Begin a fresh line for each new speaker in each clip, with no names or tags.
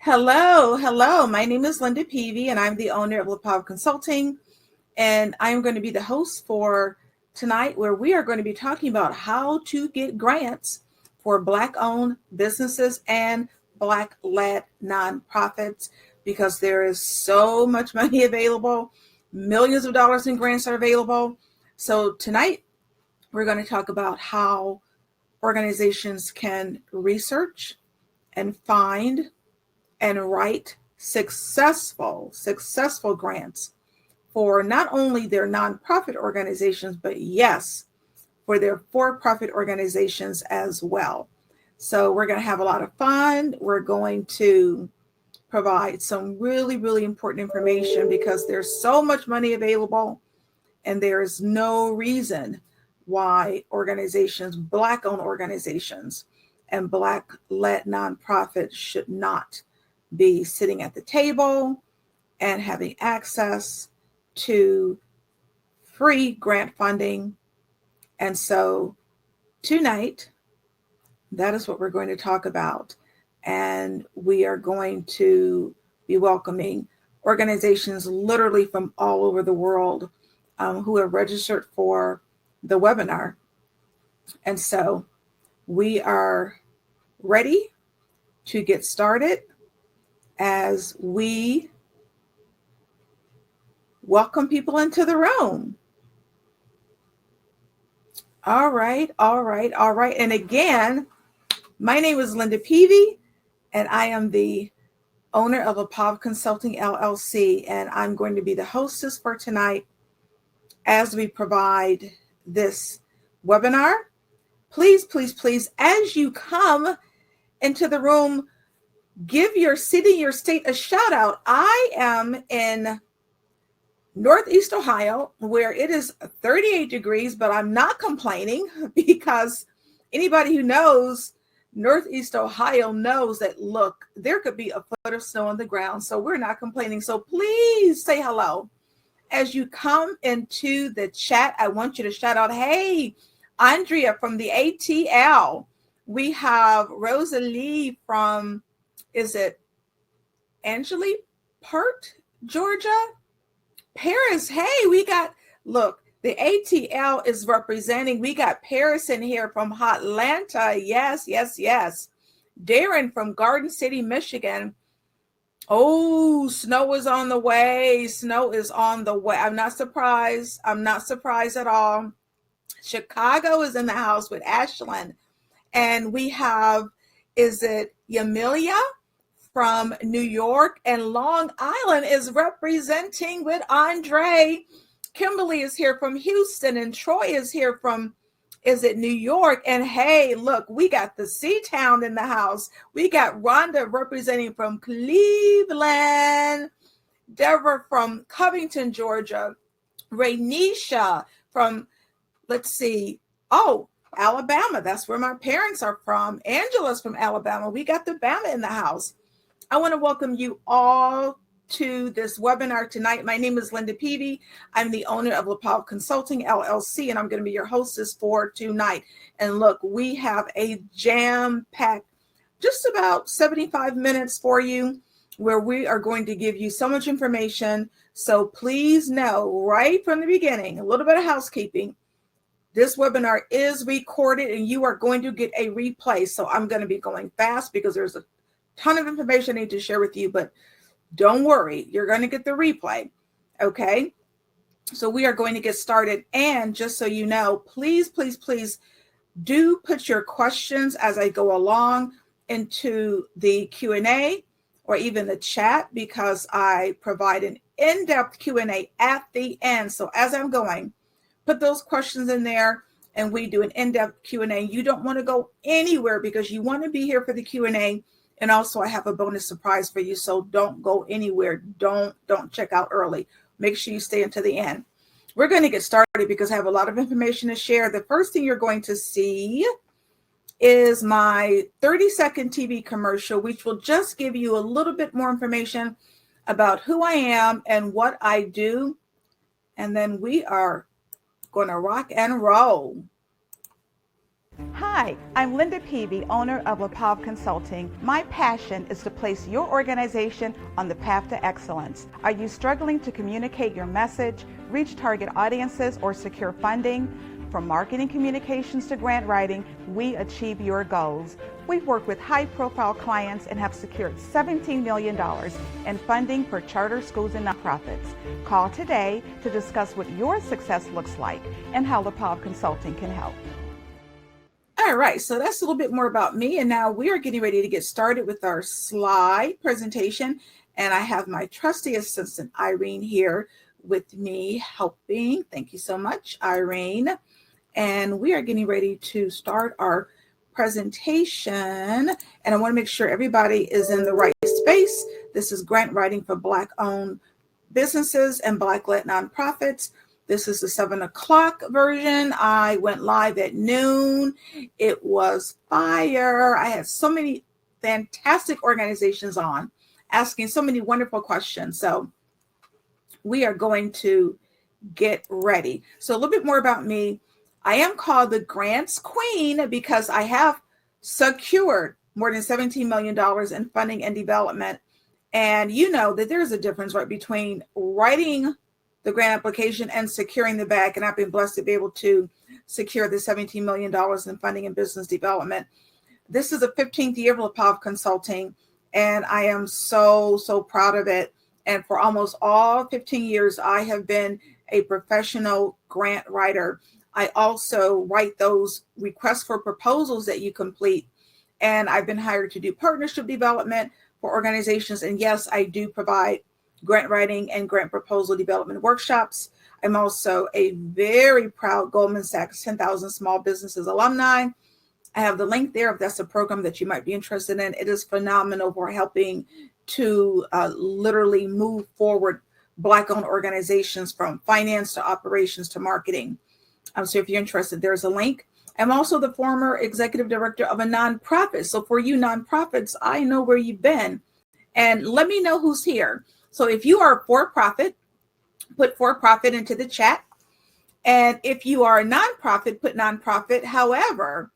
Hello. My name is Linda Peavy, and I'm the owner of LaPav Consulting. And I'm going to be the host for tonight, where we are going to be talking about how to get grants for Black-owned businesses and Black-led nonprofits, because there is so much money available. Millions of dollars in grants are available. So tonight, we're going to talk about how organizations can research and find and write successful grants for not only their nonprofit organizations, but yes, for their for-profit organizations as well. So we're going to have a lot of fun. We're going to provide some really important information, because there's so much money available, and there is no reason why organizations, Black-owned organizations and Black-led nonprofits should not be sitting at the table and having access to free grant funding. And so tonight, that is what we're going to talk about. And we are going to be welcoming organizations literally from all over the world who have registered for the webinar. And so we are ready to get started as we welcome people into the room. All right. And again, my name is Linda Peavy, and I am the owner of LaPav Consulting LLC, and I'm going to be the hostess for tonight as we provide this webinar. Please, as you come into the room, give your city, your state a shout out. I am in Northeast Ohio, where it is 38 degrees, but I'm not complaining, because anybody who knows Northeast Ohio knows that, look, there could be a foot of snow on the ground, so we're not complaining. So please say hello. As you come into the chat, I want you to shout out, hey, Andrea from the ATL. We have Rosalie from, is it Angeli Pert, Georgia? Paris, hey, we got, look, the ATL is representing. We got Paris in here from Atlanta. Yes. Darren from Garden City, Michigan. Oh, snow is on the way. I'm not surprised. At all. Chicago is in the house with Ashlyn. And we have, is it Yamilia from New York, and Long Island is representing with Andre. Kimberly is here from Houston, and Troy is here from, is it New York? And hey, look, we got the C-Town in the house. We got Rhonda representing from Cleveland, Deborah from Covington, Georgia, Rainisha from, let's see, Alabama. That's where my parents are from. Angela's from Alabama. We got the Bama in the house. I want to welcome you all to this webinar tonight. My name is Linda Peavy. I'm the owner of LaPav Consulting LLC, and I'm going to be your hostess for tonight. And look, we have a jam-packed, just about 75 minutes for you, where we are going to give you so much information. So please know right from the beginning, a little bit of housekeeping. This webinar is recorded, and you are going to get a replay. So I'm going to be going fast, because there's a ton of information I need to share with you, but don't worry, you're going to get the replay. Okay. So we are going to get started. And just so you know, please do put your questions as I go along into the Q&A or even the chat, because I provide an in-depth Q&A at the end. So as I'm going, put those questions in there, and we do an in-depth Q&A. You don't want to go anywhere, because you want to be here for the Q&A. And also, I have a bonus surprise for you, so don't go anywhere. Don't check out early. Make sure you stay until the end. We're going to get started, because I have a lot of information to share. The first thing you're going to see is my 30-second TV commercial, which will just give you a little bit more information about who I am and what I do. And then we are going to rock and roll.
Hi, Hi, I'm Linda Peavy, owner of LaPav Consulting. My passion is to place your organization on the path to excellence. Are you struggling to communicate your message, reach target audiences, or secure funding? From marketing communications to grant writing, we achieve your goals. We've worked with high-profile clients and have secured $17 million in funding for charter schools and nonprofits. Call today to discuss what your success looks like and how LaPav Consulting can help.
All right, so that's a little bit more about me. And now we are getting ready to get started with our slide presentation. And I have my trusty assistant, Irene, here with me helping. Thank you so much, Irene. And we are getting ready to start our presentation. And I want to make sure everybody is in the right space. This is grant writing for Black-owned businesses and Black-led nonprofits. This is the 7 o'clock version. I went live at noon. It was fire. I had so many fantastic organizations on asking so many wonderful questions. So we are going to get ready. So a little bit more about me. I am called the Grants Queen because I have secured more than $17 million in funding and development. And you know that there's a difference, right, between writing the grant application and securing the bag. And I've been blessed to be able to secure the $17 million in funding and business development. This is the 15th year of LaPav Consulting, and I am so proud of it. And for almost all 15 years, I have been a professional grant writer. I also write those requests for proposals that you complete. And I've been hired to do partnership development for organizations. And yes, I do provide grant writing and grant proposal development workshops. I'm also a very proud Goldman Sachs 10,000 Small Businesses alumni. I have the link there if that's a program that you might be interested in. It is phenomenal for helping to literally move forward Black-owned organizations from finance to operations to marketing. So if you're interested, there's a link. I'm also the former executive director of a nonprofit. So for you nonprofits, I know where you've been. And let me know who's here. So if you are for-profit, put for-profit into the chat. And if you are a nonprofit, put nonprofit. However,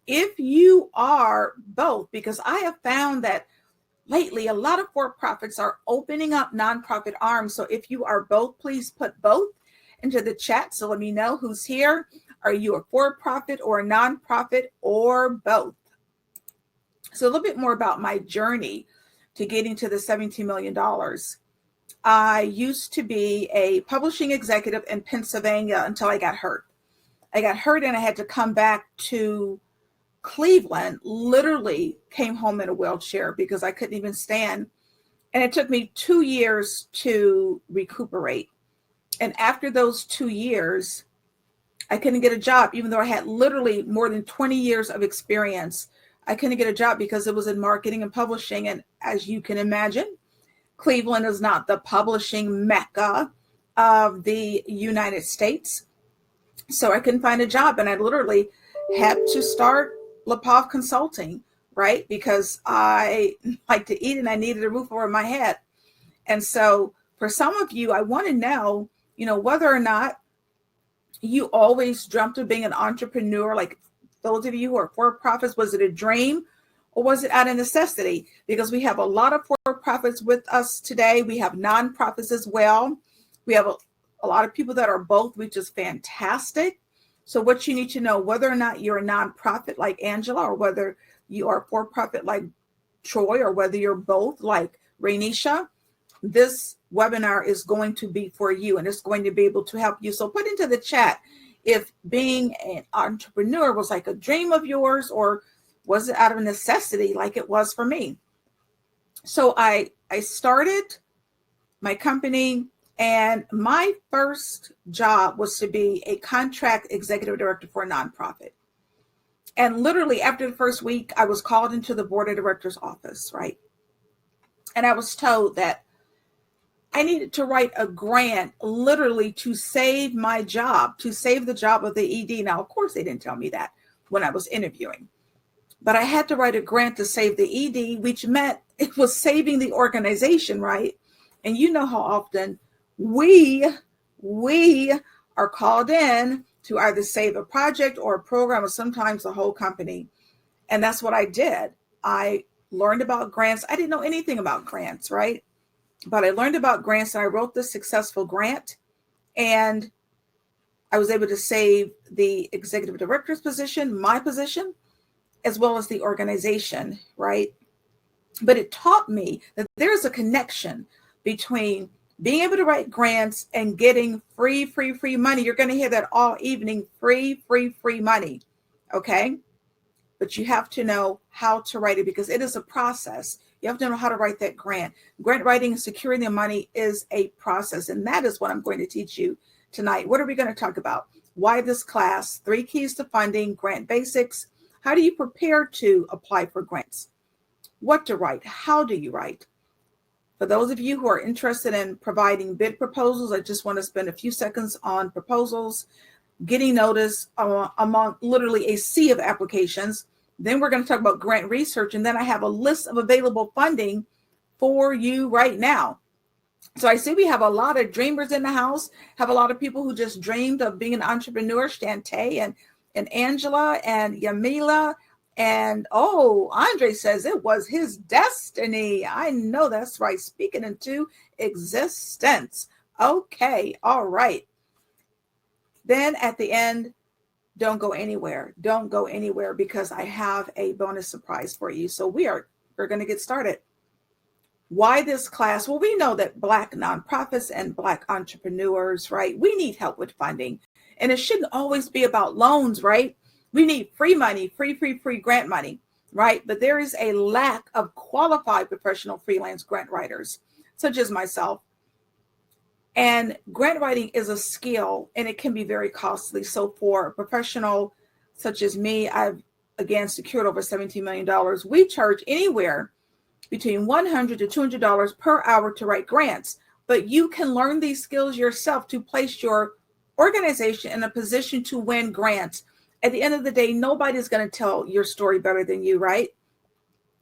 if you are both, because I have found that lately a lot of for-profits are opening up nonprofit arms. So if you are both, please put both into the chat. So let me know who's here. Are you a for-profit or a nonprofit or both? So a little bit more about my journey to getting to the $17 million. I used to be a publishing executive in Pennsylvania until I got hurt. I got hurt and I had to come back to Cleveland, literally came home in a wheelchair because I couldn't even stand. And it took me 2 years to recuperate. And after those 2 years, I couldn't get a job, even though I had literally more than 20 years of experience. I couldn't get a job because it was in marketing and publishing. And as you can imagine, Cleveland is not the publishing mecca of the United States. So I couldn't find a job. And I literally had to start LaPav Consulting, right? Because I like to eat and I needed a roof over my head. And so for some of you, I want to know, whether or not you always dreamt of being an entrepreneur, like those of you who are for-profits, was it a dream or was it out of necessity? Because we have a lot of for-profits with us today. We have nonprofits as well. We have a lot of people that are both, which is fantastic. So what you need to know, whether or not you're a nonprofit like Angela, or whether you are for-profit like Troy, or whether you're both like Rainisha, this webinar is going to be for you and it's going to be able to help you. So put into the chat if being an entrepreneur was like a dream of yours, or was it out of necessity like it was for me? So I started my company, and my first job was to be a contract executive director for a nonprofit. And literally after the first week, I was called into the board of directors office, right? And I was told that I needed to write a grant literally to save my job, to save the job of the ED. Now, of course, they didn't tell me that when I was interviewing, but I had to write a grant to save the ED, which meant it was saving the organization, right? And you know how often we are called in to either save a project or a program or sometimes the whole company. And that's what I did. I learned about grants. I didn't know anything about grants, right? But I learned about grants and I wrote this successful grant, and I was able to save the executive director's position, my position, as well as the organization, right? But it taught me that there's a connection between being able to write grants and getting free money. You're going to hear that all evening, free money. Okay. But you have to know how to write it because it is a process. You have to know how to write that grant. Grant writing and securing the money is a process. And that is what I'm going to teach you tonight. What are we going to talk about? Why this class? 3 keys to funding, grant basics. How do you prepare to apply for grants? What to write? How do you write? For those of you who are interested in providing bid proposals, I just want to spend a few seconds on proposals, getting notice among literally a sea of applications. Then we're going to talk about grant research. And then I have a list of available funding for you right now. So I see we have a lot of dreamers in the house, have a lot of people who just dreamed of being an entrepreneur, Shantae and Angela and Yamila. And Andre says it was his destiny. I know that's right. Speaking into existence. Okay. All right. Then at the end, don't go anywhere. Don't go anywhere because I have a bonus surprise for you. So we're going to get started. Why this class? Well, we know that Black nonprofits and Black entrepreneurs, right? We need help with funding. And it shouldn't always be about loans, right? We need free money, free grant money, right? But there is a lack of qualified professional freelance grant writers, such as myself. And grant writing is a skill and it can be very costly. So for a professional such as me, I've again secured over $17 million. We charge anywhere between $100 to $200 per hour to write grants, but you can learn these skills yourself to place your organization in a position to win grants. At the end of the day, nobody's going to tell your story better than you, right?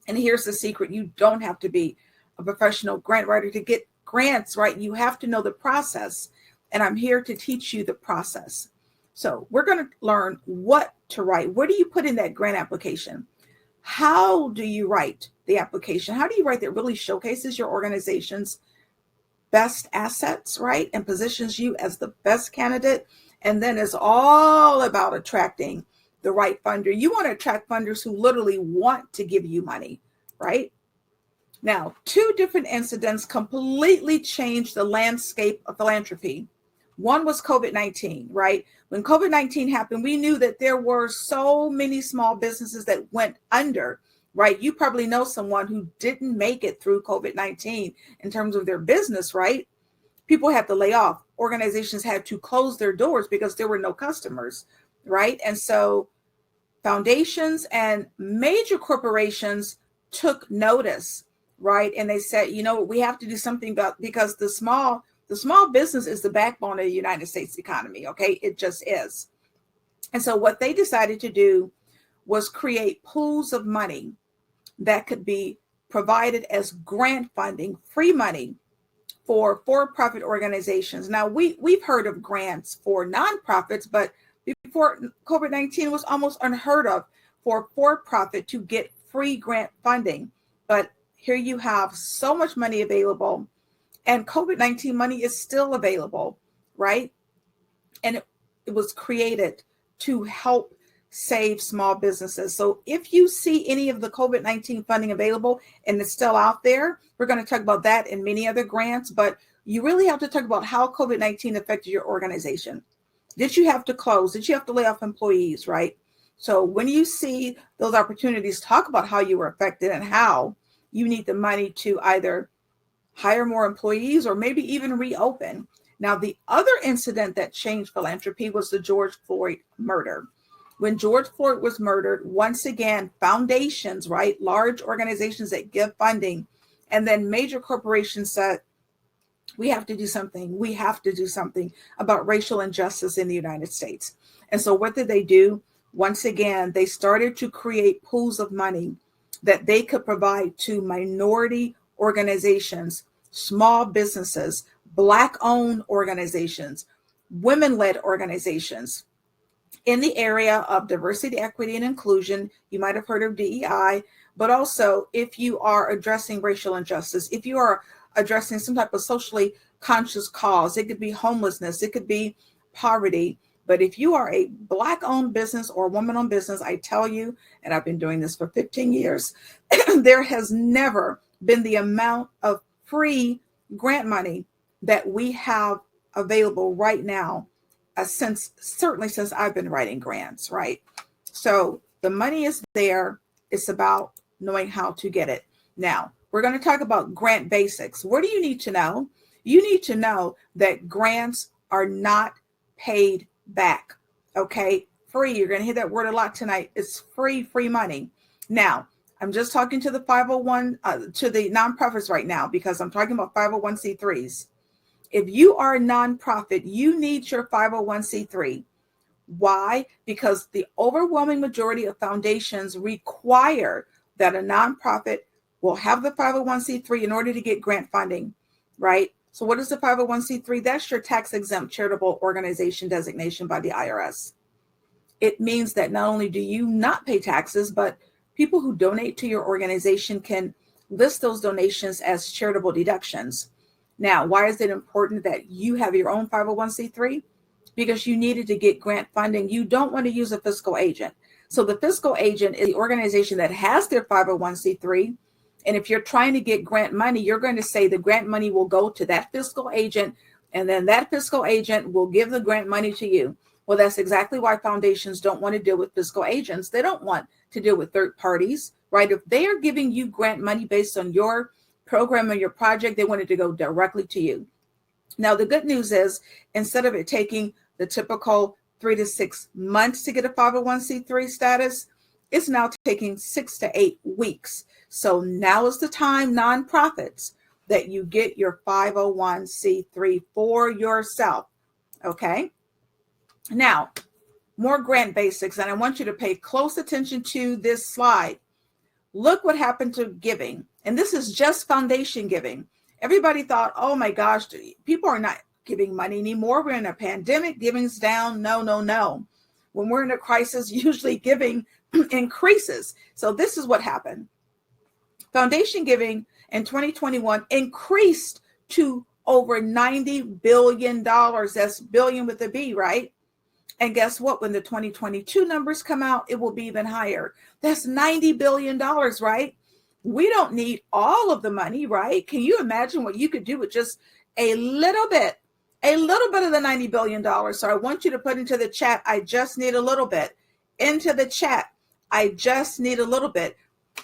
And here's the secret. You don't have to be a professional grant writer to get grants, right? You have to know the process, and I'm here to teach you the process. So we're going to learn what to write. Where do you put in that grant application? How do you write the application? How do you write that really showcases your organization's best assets, right? And positions you as the best candidate. And then it's all about attracting the right funder. You want to attract funders who literally want to give you money, right? Now, 2 different incidents completely changed the landscape of philanthropy. One was COVID-19, right? When COVID-19 happened, we knew that there were so many small businesses that went under, right? You probably know someone who didn't make it through COVID-19 in terms of their business, right? People had to lay off. Organizations had to close their doors because there were no customers, right? And so foundations and major corporations took notice, right? And they said, you know, we have to do something about, because the small business is the backbone of the United States economy. Okay. It just is. And so what they decided to do was create pools of money that could be provided as grant funding, free money for-profit organizations. Now we've heard of grants for nonprofits, but before COVID-19 was almost unheard of for-profit to get free grant funding. But here you have so much money available, and COVID-19 money is still available, right? And it was created to help save small businesses. So if you see any of the COVID-19 funding available and it's still out there, we're going to talk about that and many other grants, but you really have to talk about how COVID-19 affected your organization. Did you have to close? Did you have to lay off employees, right? So when you see those opportunities, talk about how you were affected and how you need the money to either hire more employees or maybe even reopen. Now, the other incident that changed philanthropy was the George Floyd murder. When George Floyd was murdered, once again, foundations, right, large organizations that give funding, and then major corporations said, we have to do something. We have to do something about racial injustice in the United States. And so what did they do? Once again, they started to create pools of money that they could provide to minority organizations, small businesses, Black-owned organizations, women-led organizations, in the area of diversity, equity, and inclusion. You might have heard of DEI, but also if you are addressing racial injustice, if you are addressing some type of socially conscious cause, it could be homelessness, it could be poverty. But if you are a Black-owned business or woman-owned business, I tell you, and I've been doing this for 15 years, there has never been the amount of free grant money that we have available right now, certainly since I've been writing grants, right? So the money is there. It's about knowing how to get it. Now, we're going to talk about grant basics. What do you need to know? You need to know that grants are not paid back. Okay, free. You're going to hear that word a lot tonight. It's free money. Now, I'm just talking to the 501, to the nonprofits right now, because I'm talking about 501c3s. If you are a nonprofit, you need your 501c3. Why? Because the overwhelming majority of foundations require that a nonprofit will have the 501c3 in order to get grant funding, right? So what is the 501c3? That's your tax exempt charitable organization designation by the IRS. It means that not only do you not pay taxes, but people who donate to your organization can list those donations as charitable deductions. Now, why is it important that you have your own 501c3? Because you needed to get grant funding. You don't want to use a fiscal agent. So the fiscal agent is the organization that has their 501c3. And if you're trying to get grant money, you're going to say the grant money will go to that fiscal agent, and then that fiscal agent will give the grant money to you. Well, that's exactly why foundations don't want to deal with fiscal agents. They don't want to deal with third parties, right? If they are giving you grant money based on your program or your project, they want it to go directly to you. Now, the good news is, instead of it taking the typical 3 to 6 months to get a 501c3 status, it's now taking 6 to 8 weeks. So now is the time, nonprofits, that you get your 501c3 for yourself. Okay. Now, more grant basics, and I want you to pay close attention to this slide. Look what happened to giving. And this is just foundation giving. Everybody thought, oh my gosh, people are not giving money anymore. We're in a pandemic, giving's down. No. When we're in a crisis, usually giving increases. So this is what happened. Foundation giving in 2021 increased to over $90 billion. That's billion with a B, right? And guess what? When the 2022 numbers come out, it will be even higher. That's $90 billion, right? We don't need all of the money, right? Can you imagine what you could do with just a little bit of the $90 billion? So I want you to put into the chat, I just need a little bit. Into the chat, I just need a little bit.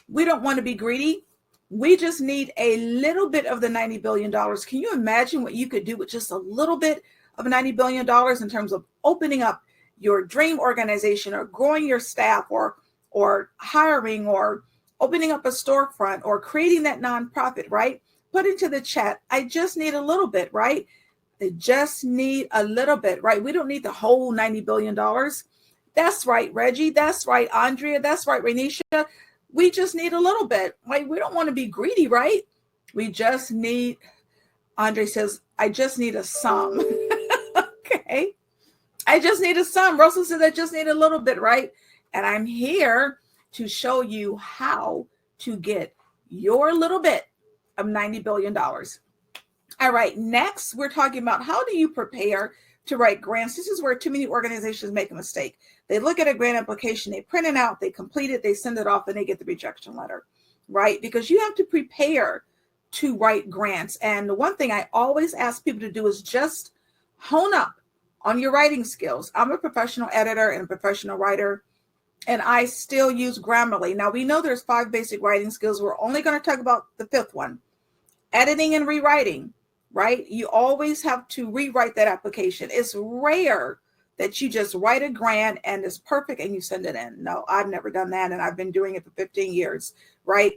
We don't want to be greedy. We just need a little bit of the $90 billion. Can you imagine what you could do with just a little bit of $90 billion in terms of opening up your dream organization, or growing your staff, or hiring, or opening up a storefront, or creating that nonprofit, right? Put into the chat, I just need a little bit, right? I just need a little bit, right? We don't need the whole $90 billion. That's right, Reggie. That's right, Andrea. That's right, Renisha. We just need a little bit, right? We don't want to be greedy, right? We just need, Andre says, I just need a sum. Okay. I just need a sum. Russell says, I just need a little bit, right? And I'm here to show you how to get your little bit of $90 billion. All right, next, we're talking about how do you prepare to write grants. This is where too many organizations make a mistake. They look at a grant application, they print it out, they complete it, they send it off, and they get the rejection letter, right? Because you have to prepare to write grants. And the one thing I always ask people to do is just hone up on your writing skills. I'm a professional editor and a professional writer, and I still use Grammarly. Now, we know there's 5 basic writing skills. We're only going to talk about the 5th one, editing and rewriting, right? You always have to rewrite that application. It's rare that you just write a grant and it's perfect and you send it in. No, I've never done that, and I've been doing it for 15 years, right?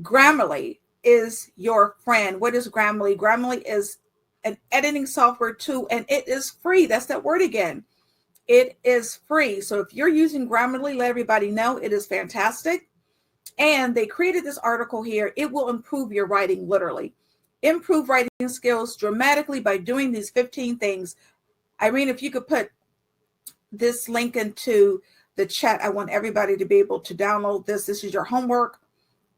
Grammarly is your friend. What is Grammarly? Grammarly is an editing software tool, and it is free. That's that word again. It is free. So if you're using Grammarly, let everybody know it is fantastic. And they created this article here. It will improve your writing, literally. Improve writing skills dramatically by doing these 15 things. Irene, if you could put this link into the chat. I want everybody to be able to download this. This is your homework.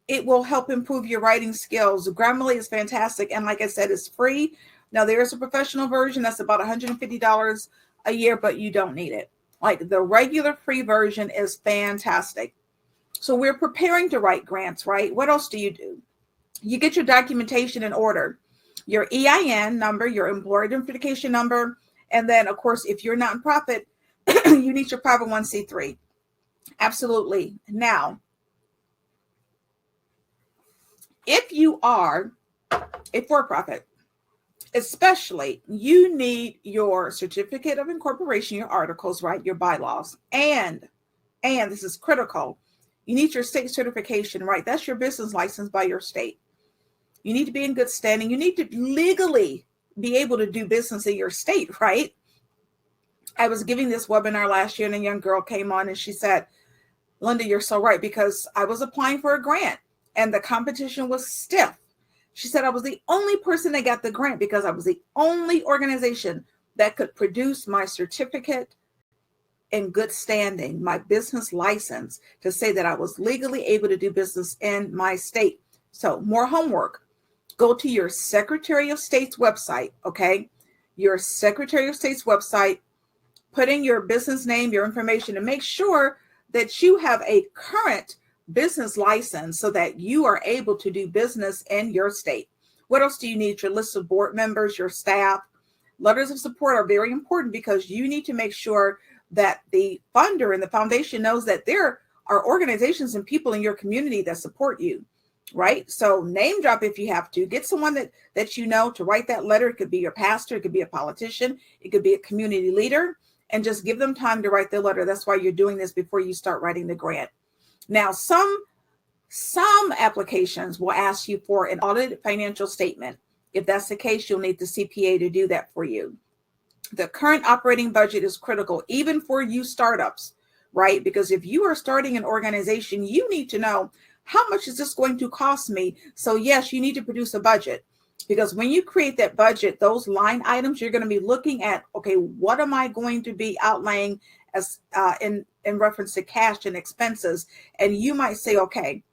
It will help improve your writing skills. Grammarly is fantastic. And like I said, it's free. Now, there's a professional version that's about $150 a year, but you don't need it. Like the regular free version is fantastic. So we're preparing to write grants, right? What else do? You get your documentation in order, your EIN number, your employer identification number. And then, of course, if you're not nonprofit, you need your 501c3. Absolutely. Now, if you are a for-profit, especially, you need your certificate of incorporation, your articles, right? Your bylaws. And this is critical, you need your state certification, right? That's your business license by your state. You need to be in good standing. You need to legally be able to do business in your state, right? I was giving this webinar last year and a young girl came on and she said, Linda, you're so right, because I was applying for a grant and the competition was stiff. She said I was the only person that got the grant because I was the only organization that could produce my certificate in good standing, my business license, to say that I was legally able to do business in my state. So more homework. Go to your Secretary of State's website, okay? Your Secretary of State's website, put in your business name, your information, and make sure that you have a current business license so that you are able to do business in your state. What else do you need? Your list of board members, your staff. Letters of support are very important because you need to make sure that the funder and the foundation knows that there are organizations and people in your community that support you, right? So name drop if you have to. Get someone that you know to write that letter. It could be your pastor, it could be a politician, it could be a community leader, and just give them time to write the letter. That's why you're doing this before you start writing the grant. Now, some applications will ask you for an audited financial statement. If that's the case, you'll need the CPA to do that for you. The current operating budget is critical, even for you startups, right? Because if you are starting an organization, you need to know, how much is this going to cost me? So yes, you need to produce a budget, because when you create that budget, those line items, you're going to be looking at, okay, what am I going to be outlaying as in reference to cash and expenses? And you might say, okay,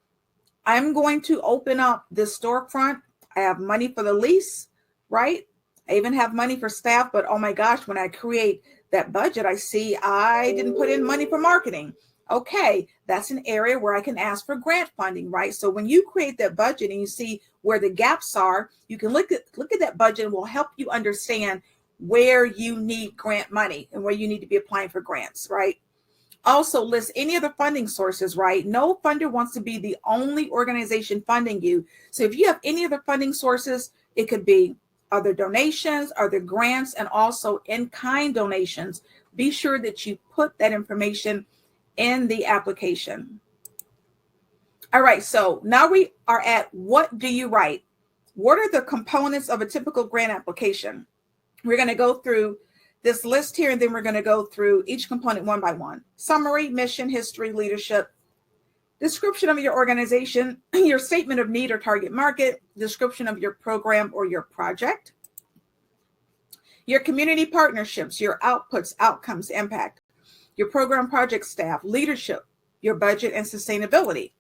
I'm going to open up this storefront. I have money for the lease, right? I even have money for staff, but oh my gosh, when I create that budget, I see I didn't put in money for marketing. Okay, that's an area where I can ask for grant funding, right? So when you create that budget and you see where the gaps are, you can look at that budget and will help you understand where you need grant money and where you need to be applying for grants, right? Also list any other funding sources, right? No funder wants to be the only organization funding you. So if you have any other funding sources, it could be other donations, other grants, and also in-kind donations. Be sure that you put that information in the application. All right, so now we are at, what do you write? What are the components of a typical grant application? We're going to go through this list here, and then we're going to go through each component one by one. Summary, mission, history, leadership, description of your organization, your statement of need or target market, description of your program or your project, your community partnerships, your outputs, outcomes, impact, your program project staff, leadership, your budget, and sustainability.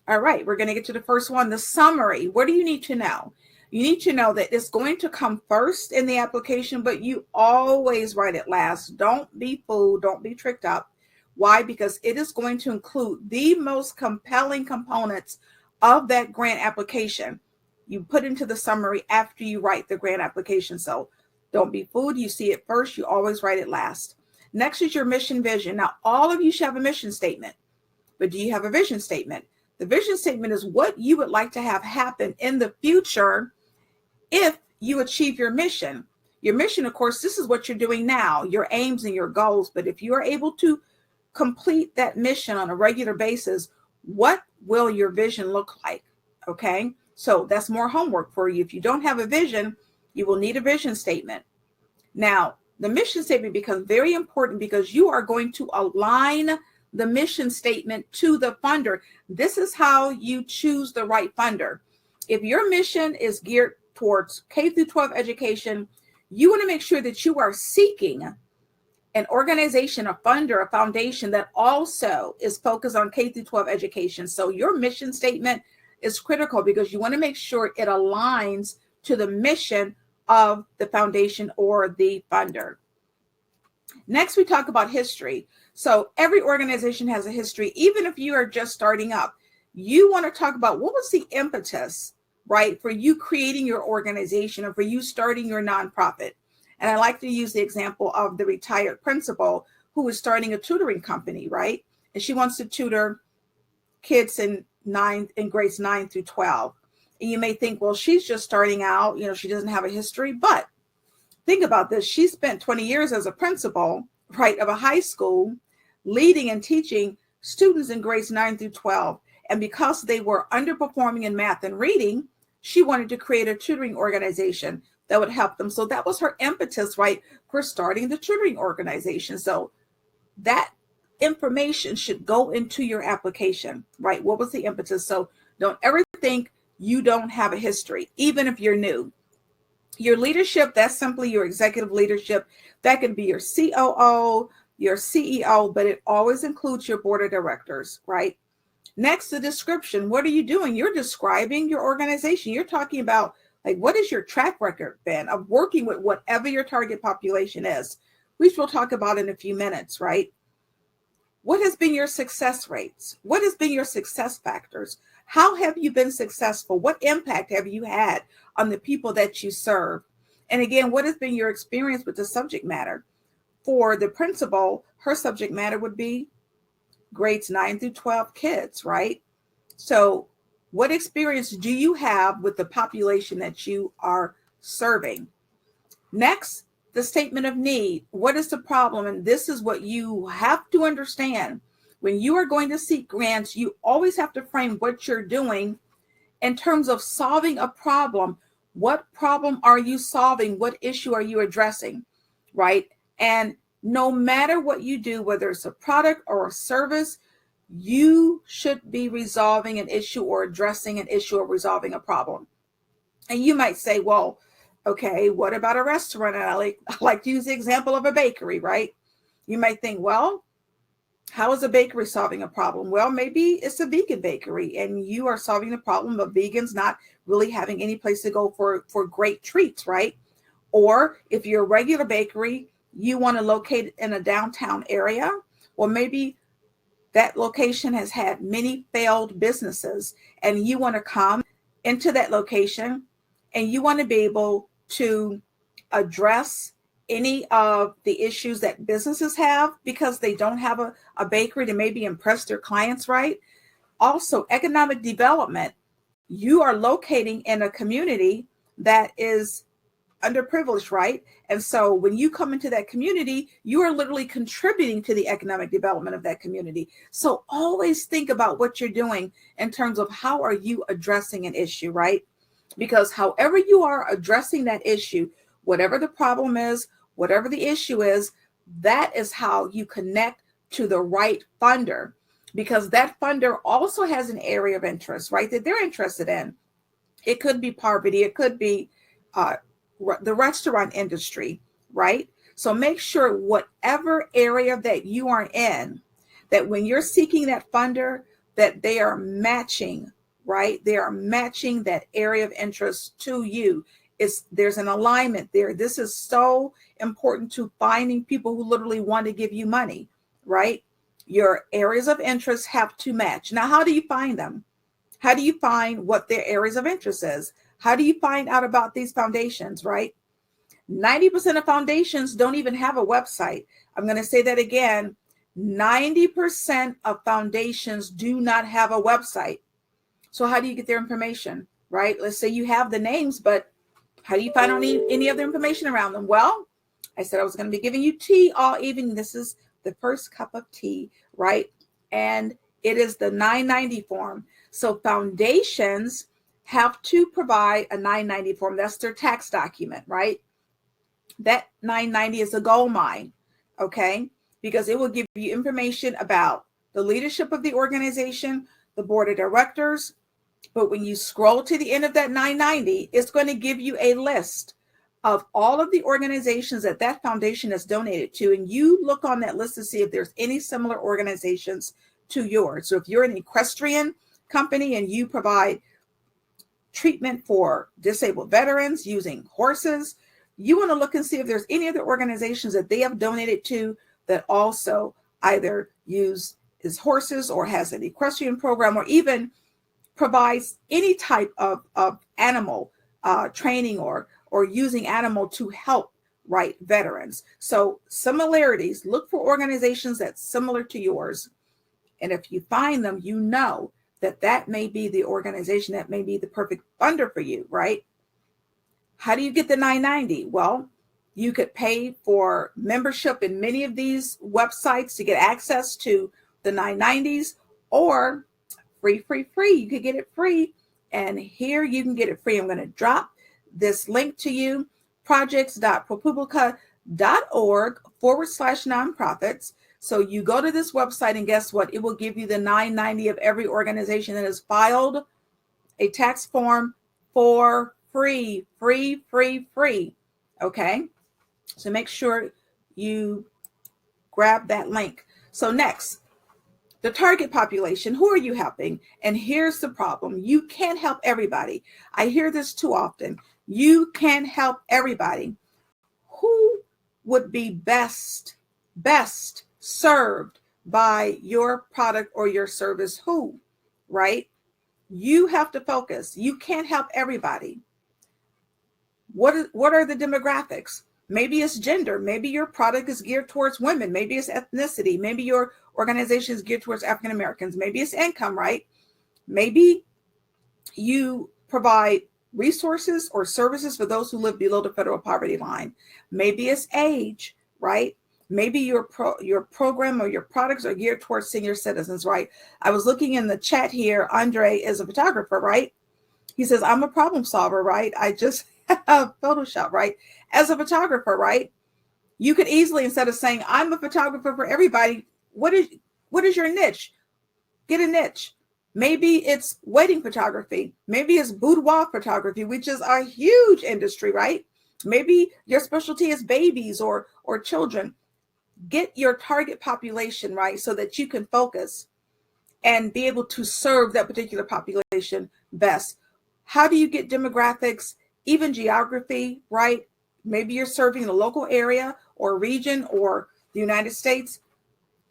All right, we're going to get to the first one, the summary. What do you need to know? You need to know that it's going to come first in the application, but you always write it last. Don't be fooled. Don't be tricked up. Why? Because it is going to include the most compelling components of that grant application. You put into the summary after you write the grant application. So don't be fooled. You see it first. You always write it last. Next is your mission vision. Now, all of you should have a mission statement, but do you have a vision statement? The vision statement is what you would like to have happen in the future if you achieve your mission. Your mission, of course, this is what you're doing now, your aims and your goals. But if you are able to complete that mission on a regular basis, what will your vision look like? Okay, so that's more homework for you. If you don't have a vision, you will need a vision statement. Now, the mission statement becomes very important because you are going to align the mission statement to the funder. This is how you choose the right funder. If your mission is geared towards K through 12 education, you want to make sure that you are seeking an organization, a funder, a foundation that also is focused on K through 12 education. So your mission statement is critical because you want to make sure it aligns to the mission of the foundation or the funder. Next, we talk about history. So every organization has a history. Even if you are just starting up, you want to talk about what was the impetus, right, for you creating your organization or for you starting your nonprofit. And I like to use the example of the retired principal who is starting a tutoring company, right? And she wants to tutor kids in grades 9 through 12. And you may think, well, she's just starting out, she doesn't have a history. But think about this. She spent 20 years as a principal, right, of a high school, leading and teaching students in grades 9 through 12. And because they were underperforming in math and reading, she wanted to create a tutoring organization that would help them. So that was her impetus, right, for starting the tutoring organization. So that information should go into your application, right? What was the impetus? So don't ever think you don't have a history, even if you're new. Your leadership, that's simply your executive leadership. That could be your COO, your CEO, but it always includes your board of directors, right? Next, the description. What are you doing? You're describing your organization. You're talking about, like, what is your track record been of working with whatever your target population is, which we'll talk about in a few minutes, right? What has been your success rates? What has been your success factors? How have you been successful? What impact have you had on the people that you serve? And again, what has been your experience with the subject matter? For the principal, her subject matter would be grades 9 through 12 kids, right? So what experience do you have with the population that you are serving? Next, the statement of need. What is the problem? And this is what you have to understand. When you are going to seek grants, you always have to frame what you're doing in terms of solving a problem. What problem are you solving? What issue are you addressing, right? And no matter what you do, whether it's a product or a service, you should be resolving an issue or addressing an issue or resolving a problem. And you might say, well, okay, what about a restaurant? And I like to use the example of a bakery, right? You might think, well, how is a bakery solving a problem? Well, maybe it's a vegan bakery and you are solving the problem of vegans not really having any place to go for great treats, right? Or if you're a regular bakery, you want to locate it in a downtown area, or maybe that location has had many failed businesses and you want to come into that location and you want to be able to address any of the issues that businesses have because they don't have a bakery to maybe impress their clients, right? Also, economic development. You are locating in a community that is underprivileged, right? And so when you come into that community, you are literally contributing to the economic development of that community. So always think about what you're doing in terms of how are you addressing an issue, right? Because however you are addressing that issue, whatever the problem is, whatever the issue is, that is how you connect to the right funder, because that funder also has an area of interest, right, that they're interested in. It could be poverty. It could be the restaurant industry, right? So make sure whatever area that you are in, that when you're seeking that funder, that they are matching, right? They are matching that area of interest to you. There's an alignment there. This is so important to finding people who literally want to give you money, right? Your areas of interest have to match. Now, how do you find them? How do you find what their areas of interest is? How do you find out about these foundations, right? 90% of foundations don't even have a website. I'm going to say that again. 90% of foundations do not have a website. So how do you get their information, right? Let's say you have the names, but how do you find any other information around them? Well, I said I was going to be giving you tea all evening. This is the first cup of tea, right? And it is the 990 form. So foundations have to provide a 990 form. That's their tax document, right? That 990 is a gold mine, okay? Because it will give you information about the leadership of the organization, the board of directors. But when you scroll to the end of that 990, it's going to give you a list of all of the organizations that that foundation has donated to, and you look on that list to see if there's any similar organizations to yours. So if you're an equestrian company and you provide treatment for disabled veterans using horses, you want to look and see if there's any other organizations that they have donated to that also either use horses or has an equestrian program or even provides any type of animal training or using animal to help veterans. So similarities, look for organizations that's similar to yours. And if you find them, you know that may be the organization that may be the perfect funder for you, right? How do you get the $9.90? Well, you could pay for membership in many of these websites to get access to the $9.90s, or free. You could get it free. And here you can get it free. I'm going to drop this link to you, projects.propublica.org/nonprofits. So you go to this website and guess what? It will give you the $9.90 of every organization that has filed a tax form for free. Okay. So make sure you grab that link. So next, the target population. Who are you helping? And here's the problem. You can't help everybody. I hear this too often. You can't help everybody. Who would be best served by your product or your service? Who, right? You have to focus. You can't help everybody. What are the demographics? Maybe it's gender. Maybe your product is geared towards women. Maybe it's ethnicity. Maybe your organization is geared towards African Americans. Maybe it's income, right? Maybe you provide resources or services for those who live below the federal poverty line. Maybe it's age, right? Maybe your program or your products are geared towards senior citizens, right? I was looking in the chat here. Andre is a photographer, right? He says, I'm a problem solver, right? I just have Photoshop, right? As a photographer, right? You could easily, instead of saying, I'm a photographer for everybody, what is your niche? Get a niche. Maybe it's wedding photography. Maybe it's boudoir photography, which is a huge industry, right? Maybe your specialty is babies or children. Get your target population right so that you can focus and be able to serve that particular population best. How do you get demographics, even geography, right? Maybe you're serving the local area or region or the United States.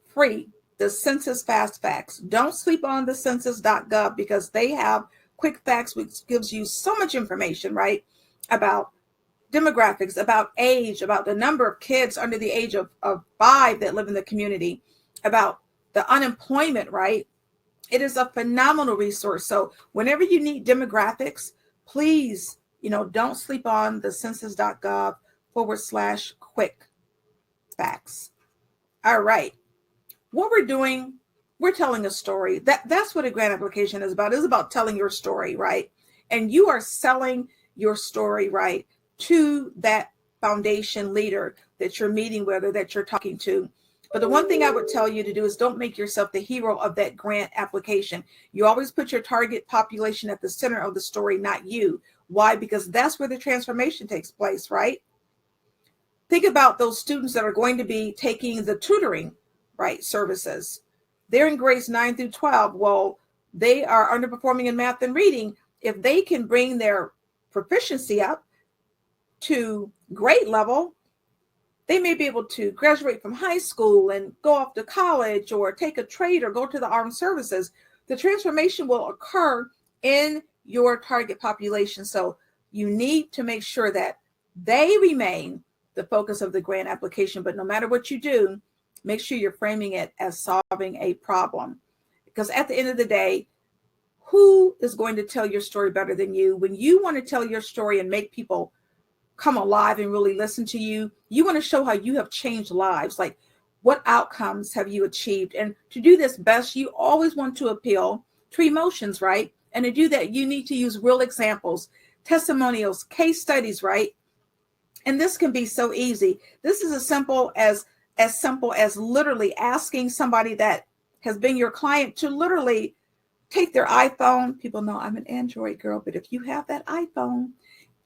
Free. The Census Fast Facts. Don't sleep on the census.gov because they have quick facts, which gives you so much information, right? About demographics, about age, about the number of kids under the age of 5 that live in the community, about the unemployment, right? It is a phenomenal resource. So whenever you need demographics, please, don't sleep on the census.gov/quick facts. All right. What we're doing, we're telling a story. That's what a grant application is about. It's about telling your story, right? And you are selling your story, right, to that foundation leader that you're meeting with or that you're talking to. But the one thing I would tell you to do is don't make yourself the hero of that grant application. You always put your target population at the center of the story, not you. Why? Because that's where the transformation takes place, right? Think about those students that are going to be taking the tutoring, right, services. They're in grades 9 through 12. Well, they are underperforming in math and reading. If they can bring their proficiency up to grade level, they may be able to graduate from high school and go off to college or take a trade or go to the armed services. The transformation will occur in your target population. So you need to make sure that they remain the focus of the grant application. But no matter what you do, make sure you're framing it as solving a problem. Because at the end of the day, who is going to tell your story better than you? When you want to tell your story and make people come alive and really listen to you, you want to show how you have changed lives. Like, what outcomes have you achieved? And to do this best, you always want to appeal to emotions, right? And to do that, you need to use real examples, testimonials, case studies, right? And this can be so easy. This is as simple as literally asking somebody that has been your client to literally take their iPhone. People know I'm an Android girl, but if you have that iPhone,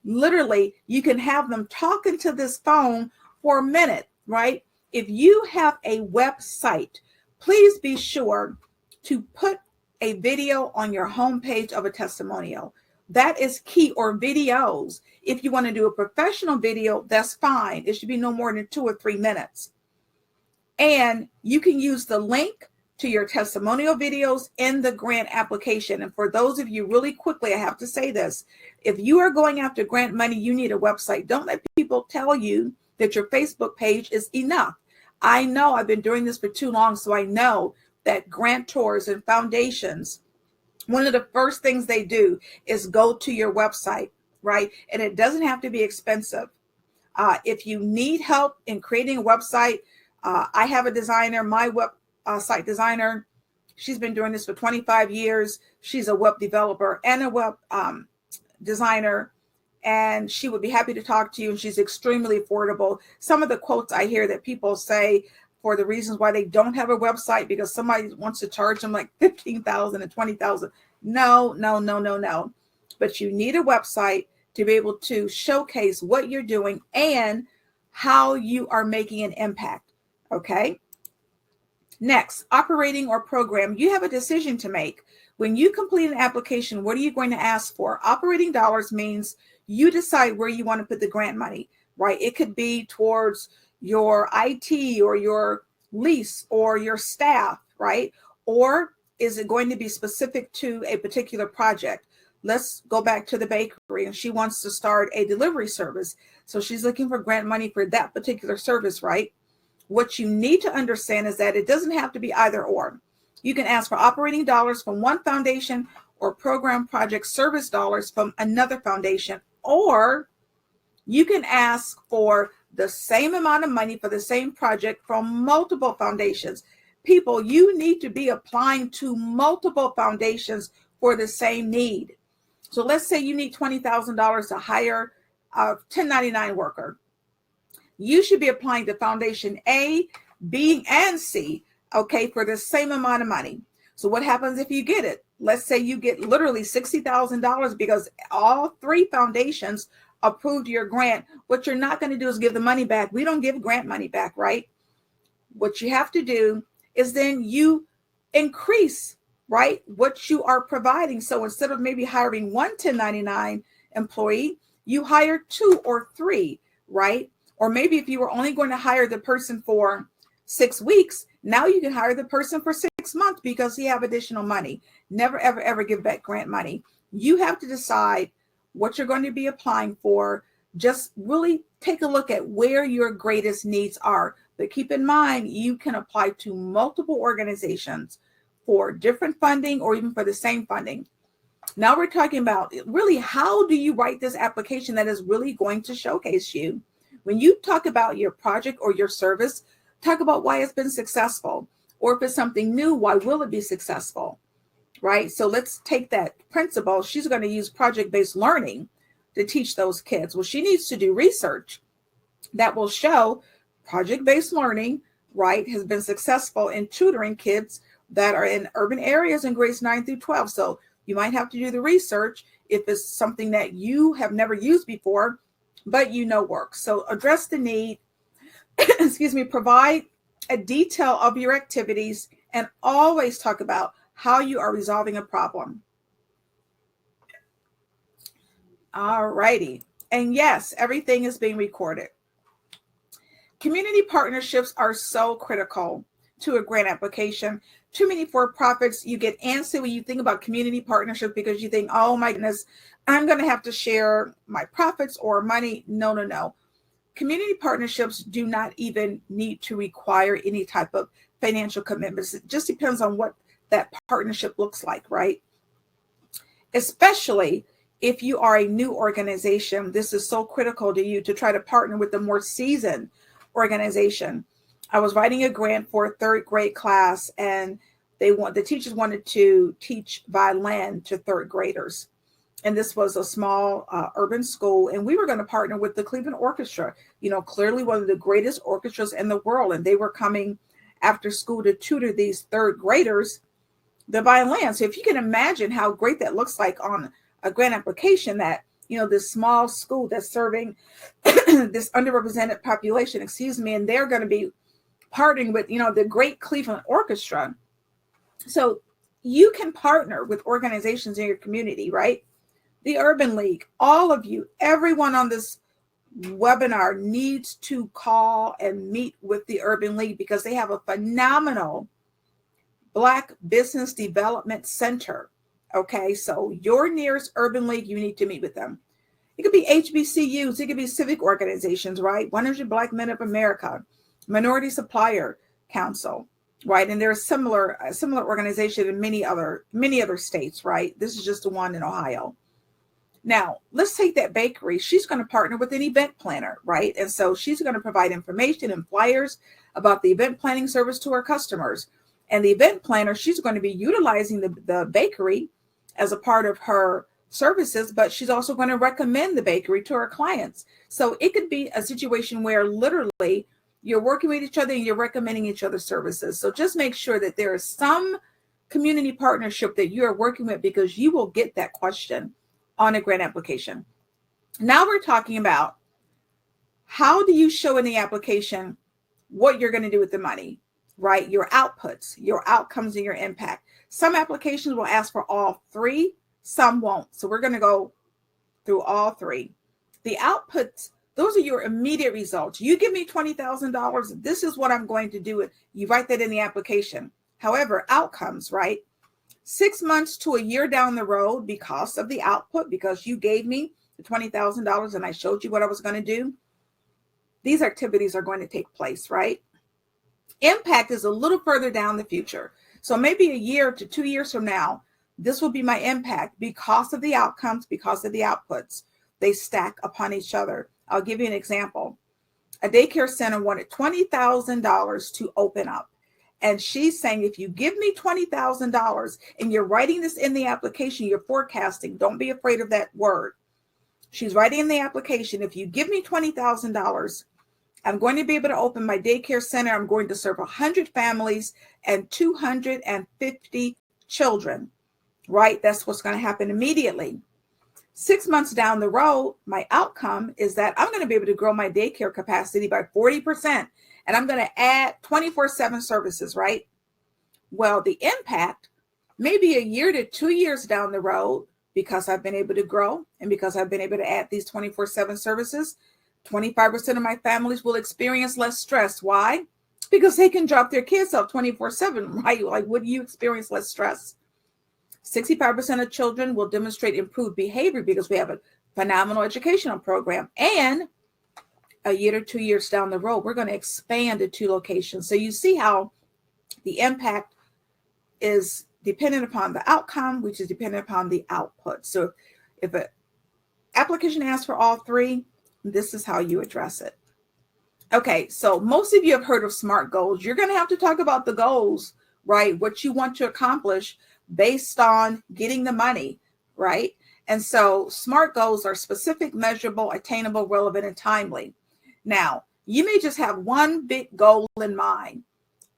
Literally, you can have them talking to this phone for a minute, right? If you have a website, please be sure to put a video on your homepage of a testimonial. That is key, or videos. If you want to do a professional video, that's fine. It should be no more than 2 or 3 minutes. And you can use the link to your testimonial videos in the grant application. And for those of you, really quickly, I have to say this. If you are going after grant money, you need a website. Don't let people tell you that your Facebook page is enough. I know I've been doing this for too long, so I know that grantors and foundations, one of the first things they do is go to your website, right? And it doesn't have to be expensive. If you need help in creating a website, I have a designer, my website designer. She's been doing this for 25 years. She's a web developer and a web designer, and she would be happy to talk to you. And she's extremely affordable. Some of the quotes I hear that people say for the reasons why they don't have a website, because somebody wants to charge them like $15,000 and $20,000. No. But you need a website to be able to showcase what you're doing and how you are making an impact. Okay. Next, operating or program. You have a decision to make. When you complete an application, what are you going to ask for? Operating dollars means you decide where you want to put the grant money, right? It could be towards your IT or your lease or your staff, right? Or is it going to be specific to a particular project? Let's go back to the bakery, and she wants to start a delivery service. So she's looking for grant money for that particular service, right? What you need to understand is that it doesn't have to be either or. You can ask for operating dollars from one foundation or program project service dollars from another foundation, or you can ask for the same amount of money for the same project from multiple foundations. People, you need to be applying to multiple foundations for the same need. So let's say you need $20,000 to hire a 1099 worker. You should be applying to foundation A, B, and C, okay, for the same amount of money. So what happens if you get it? Let's say you get literally $60,000 because all 3 foundations approved your grant. What you're not going to do is give the money back. We don't give grant money back, right? What you have to do is then you increase, right, what you are providing. So instead of maybe hiring one 1099 employee, you hire 2 or 3, right? Or maybe if you were only going to hire the person for 6 weeks, now you can hire the person for 6 months because you have additional money. Never, ever, ever give back grant money. You have to decide what you're going to be applying for. Just really take a look at where your greatest needs are. But keep in mind, you can apply to multiple organizations for different funding or even for the same funding. Now we're talking about really, how do you write this application that is really going to showcase you? When you talk about your project or your service, talk about why it's been successful. Or if it's something new, why will it be successful? Right? So let's take that principle. She's going to use project-based learning to teach those kids. Well, she needs to do research that will show project-based learning, right, has been successful in tutoring kids that are in urban areas in grades 9 through 12. So you might have to do the research if it's something that you have never used before, but you know works. So address the need, provide a detail of your activities, and always talk about how you are resolving a problem. All righty. And yes, everything is being recorded. Community partnerships are so critical to a grant application. Too many for-profits, you get antsy when you think about community partnerships because you think, oh my goodness, I'm going to have to share my profits or money. No. Community partnerships do not even need to require any type of financial commitments. It just depends on what that partnership looks like, right? Especially if you are a new organization, this is so critical to you to try to partner with a more seasoned organization. I was writing a grant for a 3rd grade class, and the teachers wanted to teach violin to 3rd graders. And this was a small urban school, and we were going to partner with the Cleveland Orchestra, clearly one of the greatest orchestras in the world. And they were coming after school to tutor these 3rd graders the violin. So if you can imagine how great that looks like on a grant application, that this small school that's serving this underrepresented population, and they're going to be partnering with, the Great Cleveland Orchestra. So you can partner with organizations in your community, right? The Urban League, all of you, everyone on this webinar needs to call and meet with the Urban League because they have a phenomenal Black Business Development Center. Okay, so your nearest Urban League, you need to meet with them. It could be HBCUs, it could be civic organizations, right? 100 Black Men of America, Minority Supplier Council, right? And there's a similar organization in many other states, right? This is just the one in Ohio. Now, let's take that bakery. She's going to partner with an event planner, right? And so she's going to provide information and flyers about the event planning service to her customers. And the event planner, she's going to be utilizing the bakery as a part of her services, but she's also going to recommend the bakery to her clients. So it could be a situation where literally you're working with each other and you're recommending each other's services. So just make sure that there is some community partnership that you are working with, because you will get that question on a grant application. Now we're talking about how do you show in the application what you're going to do with the money, right? Your outputs, your outcomes, and your impact. Some applications will ask for all three, some won't. So we're going to go through all three. The outputs, those are your immediate results. You give me $20,000, this is what I'm going to do. You write that in the application. However, outcomes, right? 6 months to a year down the road, because of the output, because you gave me the $20,000 and I showed you what I was going to do, these activities are going to take place, right? Impact is a little further down the future. So maybe a year to 2 years from now, this will be my impact because of the outcomes, because of the outputs. They stack upon each other. I'll give you an example. A daycare center wanted $20,000 to open up. And she's saying, if you give me $20,000 and you're writing this in the application, you're forecasting, don't be afraid of that word. She's writing in the application, if you give me $20,000, I'm going to be able to open my daycare center. I'm going to serve 100 families and 250 children, right? That's what's going to happen immediately. 6 months down the road, my outcome is that I'm going to be able to grow my daycare capacity by 40%. And I'm going to add 24/7 services, right? Well, the impact, maybe a year to 2 years down the road, because I've been able to grow and because I've been able to add these 24/7 services, 25% of my families will experience less stress. Why? Because they can drop their kids off 24/7, right? Like, would you experience less stress? 65% of children will demonstrate improved behavior because we have a phenomenal educational program. And a year to 2 years down the road, we're going to expand to 2 locations. So you see how the impact is dependent upon the outcome, which is dependent upon the output. So if an application asks for all 3, this is how you address it. Okay, so most of you have heard of SMART goals. You're going to have to talk about the goals, right? What you want to accomplish based on getting the money, right? And so SMART goals are specific, measurable, attainable, relevant, and timely. Now, you may just have one big goal in mind.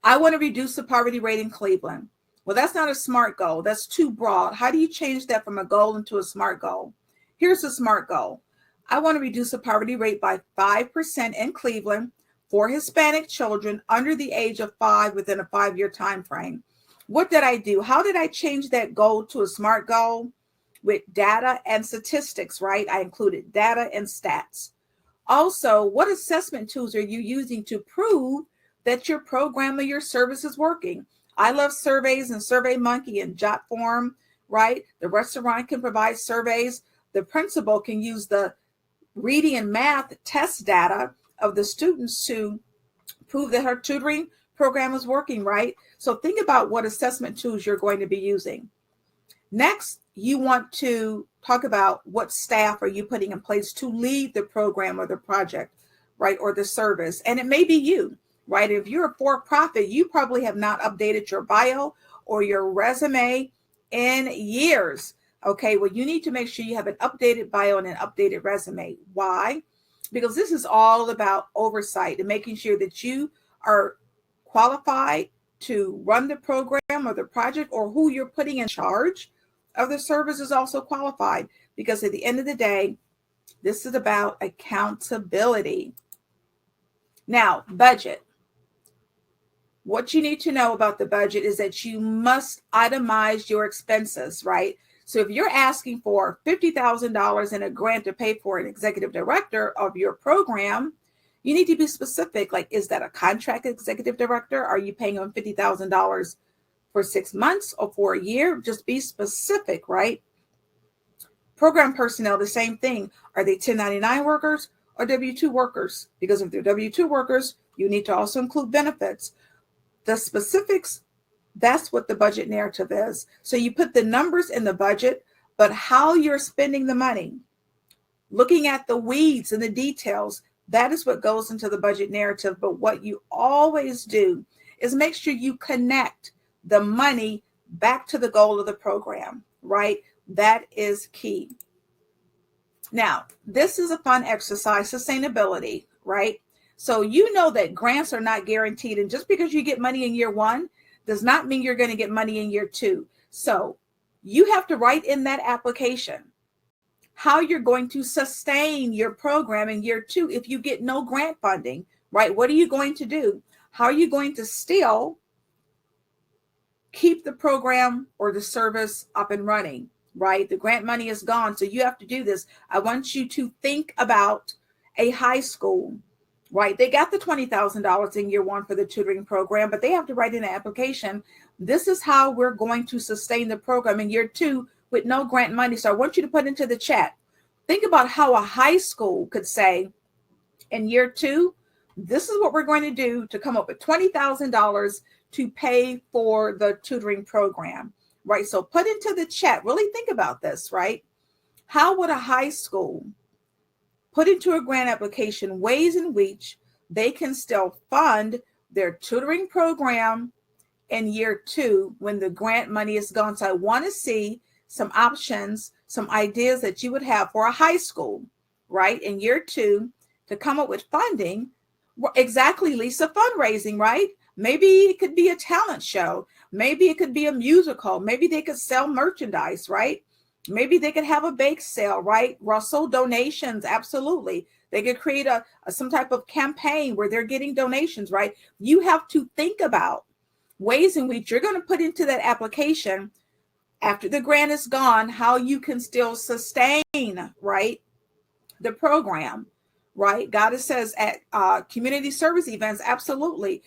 I want to reduce the poverty rate in Cleveland. Well, that's not a SMART goal. That's too broad. How do you change that from a goal into a SMART goal? Here's a SMART goal. I want to reduce the poverty rate by 5% in Cleveland for Hispanic children under the age of 5 within a 5-year time frame. What did I do? How did I change that goal to a SMART goal? With data and statistics, right? I included data and stats. Also, what assessment tools are you using to prove that your program or your service is working? I love surveys and SurveyMonkey and JotForm, right? The restaurant can provide surveys. The principal can use the reading and math test data of the students to prove that her tutoring program is working, right? So think about what assessment tools you're going to be using. Next, you want to talk about what staff are you putting in place to lead the program or the project, right? Or the service. And it may be you, right? If you're a for-profit, you probably have not updated your bio or your resume in years. Okay, well, you need to make sure you have an updated bio and an updated resume. Why? Because this is all about oversight and making sure that you are qualified to run the program or the project, or who you're putting in charge of the service is also qualified. because at the end of the day, this is about accountability. Now, budget. What you need to know about the budget is that you must itemize your expenses, right? So if you're asking for $50,000 in a grant to pay for an executive director of your program, you need to be specific. Like, is that a contract executive director? Are you paying them $50,000 for 6 months or for a year? Just be specific, right? Program personnel, the same thing. Are they 1099 workers or W-2 workers? Because if they're W-2 workers, you need to also include benefits. The specifics, that's what the budget narrative is. So you put the numbers in the budget, but how you're spending the money, looking at the weeds and the details, that is what goes into the budget narrative. But what you always do is make sure you connect the money back to the goal of the program, right? That is key. Now, this is a fun exercise, sustainability, right? So you know that grants are not guaranteed. And just because you get money in year 1 does not mean you're going to get money in year 2. So you have to write in that application how you're going to sustain your program in year 2 if you get no grant funding, right? What are you going to do? How are you going to still keep the program or the service up and running, right? The grant money is gone. So you have to do this. I want you to think about a high school, right? They got the $20,000 in year 1 for the tutoring program, but they have to write in an application. This is how we're going to sustain the program in year 2 with no grant money. So I want you to put into the chat. Think about how a high school could say in year 2, this is what we're going to do to come up with $20,000 to pay for the tutoring program, right? So put into the chat, really think about this, right? How would a high school put into a grant application ways in which they can still fund their tutoring program in year 2 when the grant money is gone? So I want to see some options, some ideas that you would have for a high school, right? In year 2 to come up with funding. Exactly, Lisa, fundraising, right? Maybe it could be a talent show. Maybe it could be a musical. Maybe they could sell merchandise, right? Maybe they could have a bake sale, right? Russell, donations, absolutely. They could create some type of campaign where they're getting donations, right? You have to think about ways in which you're going to put into that application after the grant is gone, how you can still sustain, right, the program, right? Goddess says at community service events, absolutely.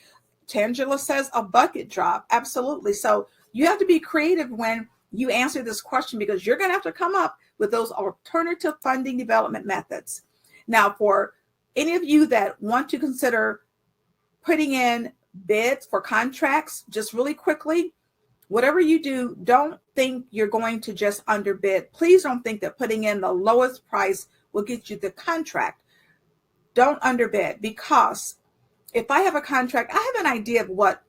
Tangela says a bucket drop, absolutely. So you have to be creative when you answer this question, because you're going to have to come up with those alternative funding development methods. Now, for any of you that want to consider putting in bids for contracts, just really quickly, whatever you do, don't think you're going to just underbid. Please don't think that putting in the lowest price will get you the contract. Don't underbid, because if I have a contract, I have an idea of what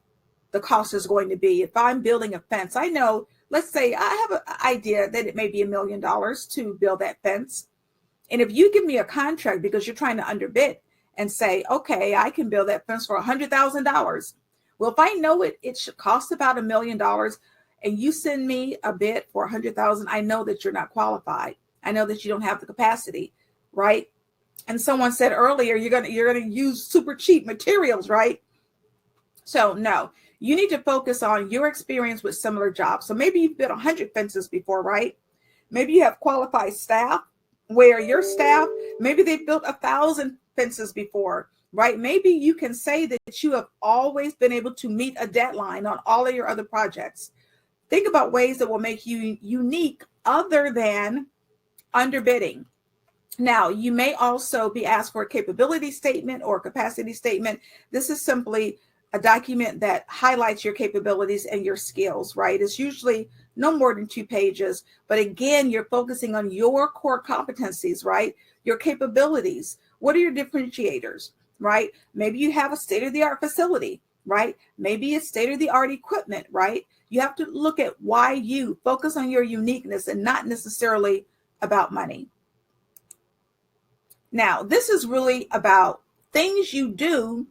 the cost is going to be. If I'm building a fence, I know, let's say I have an idea that it may be $1 million to build that fence. And if you give me a contract because you're trying to underbid and say, okay, I can build that fence for $100,000. Well, if I know it should cost about $1 million and you send me a bid for $100,000, I know that you're not qualified. I know that you don't have the capacity, right? And someone said earlier, you're gonna use super cheap materials, right? So no, you need to focus on your experience with similar jobs. So maybe you've built 100 fences before, right? Maybe you have qualified staff where your staff, maybe they've built 1,000 fences before, right? Maybe you can say that you have always been able to meet a deadline on all of your other projects. Think about ways that will make you unique other than underbidding. Now, you may also be asked for a capability statement or capacity statement. This is simply a document that highlights your capabilities and your skills, right? It's usually no more than 2 pages. But again, you're focusing on your core competencies, right? Your capabilities. What are your differentiators, right? Maybe you have a state-of-the-art facility, right? Maybe it's state-of-the-art equipment, right? You have to look at why you focus on your uniqueness and not necessarily about money. Now, this is really about things you do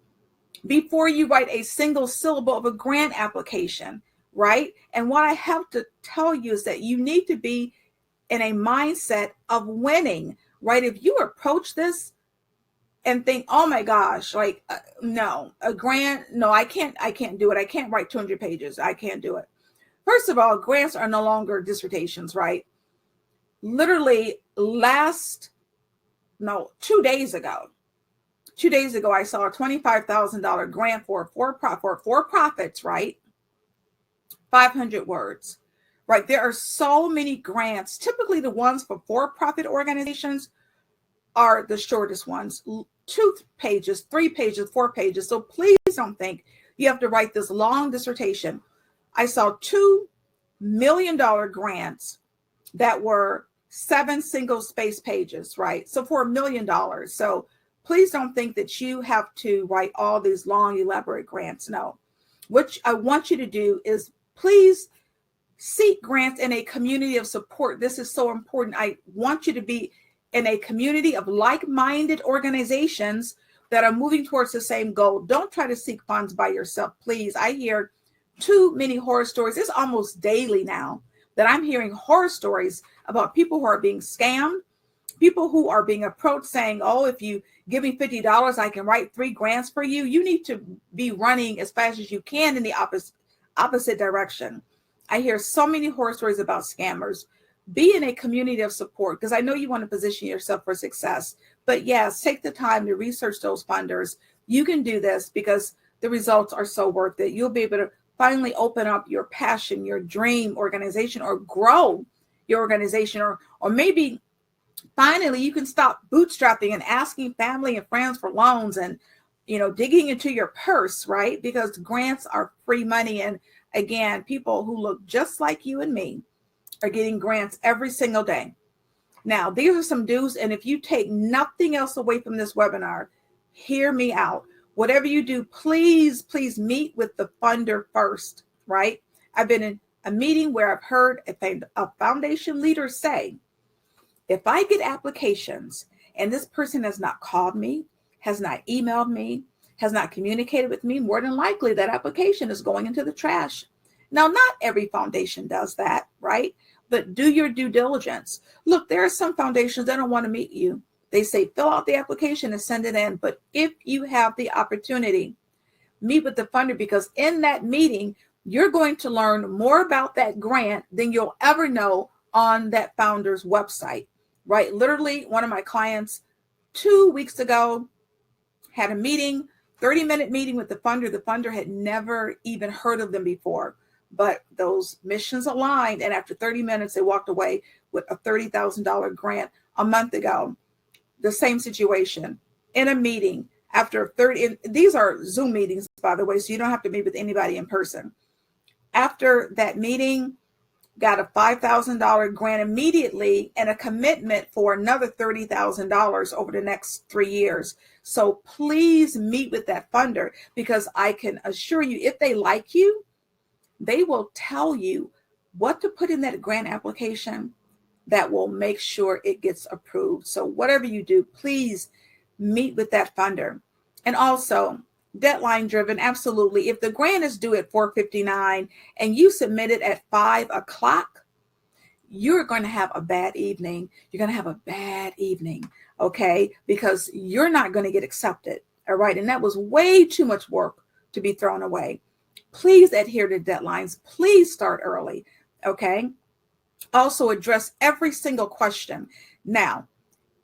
before you write a single syllable of a grant application, right? And what I have to tell you is that you need to be in a mindset of winning, right? If you approach this and think, oh my gosh, like, no, a grant, no, I can't do it. I can't write 200 pages. I can't do it. First of all, grants are no longer dissertations, right? Literally 2 days ago, I saw a $25,000 grant for for-profits, right? 500 words, right? There are so many grants. Typically the ones for for-profit organizations are the shortest ones, 2 pages, 3 pages, 4 pages. So please don't think you have to write this long dissertation. I saw $2 million grants that were 7 single space pages, right? So for $1 million. So please don't think that you have to write all these long, elaborate grants. No. What I want you to do is please seek grants in a community of support. This is so important. I want you to be in a community of like-minded organizations that are moving towards the same goal. Don't try to seek funds by yourself, please. I hear too many horror stories. It's almost daily now that I'm hearing horror stories about people who are being scammed, people who are being approached saying, oh, if you give me $50, I can write 3 grants for you. You need to be running as fast as you can in the opposite direction. I hear so many horror stories about scammers. Be in a community of support, because I know you want to position yourself for success. But yes, take the time to research those funders. You can do this because the results are so worth it. You'll be able to finally open up your passion, your dream organization, or grow your organization, or maybe finally you can stop bootstrapping and asking family and friends for loans and, digging into your purse, right? Because grants are free money. And again, people who look just like you and me are getting grants every single day. Now, these are some do's. And if you take nothing else away from this webinar, hear me out. Whatever you do, please meet with the funder first, right? I've been in a meeting where I've heard a foundation leader say, if I get applications and this person has not called me, has not emailed me, has not communicated with me, more than likely that application is going into the trash. Now, not every foundation does that, right? But do your due diligence. Look, there are some foundations that don't want to meet you. They say, fill out the application and send it in. But if you have the opportunity, meet with the funder, because in that meeting, you're going to learn more about that grant than you'll ever know on that founder's website, right? Literally, one of my clients 2 weeks ago had a meeting, 30-minute meeting with the funder. The funder had never even heard of them before. But those missions aligned, and after 30 minutes, they walked away with a $30,000 grant. A month ago, the same situation in a meeting after 30, and these are Zoom meetings, by the way, so you don't have to meet with anybody in person. After that meeting, got a $5,000 grant immediately and a commitment for another $30,000 over the next 3 years. So please meet with that funder, because I can assure you, if they like you, they will tell you what to put in that grant application that will make sure it gets approved. So whatever you do, please meet with that funder. And also, deadline driven, absolutely. If the grant is due at 4:59 and you submit it at 5 o'clock, you're going to have a bad evening. You're going to have a bad evening, okay? Because you're not going to get accepted, all right? And that was way too much work to be thrown away. Please adhere to deadlines. Please start early, okay? Also address every single question. Now,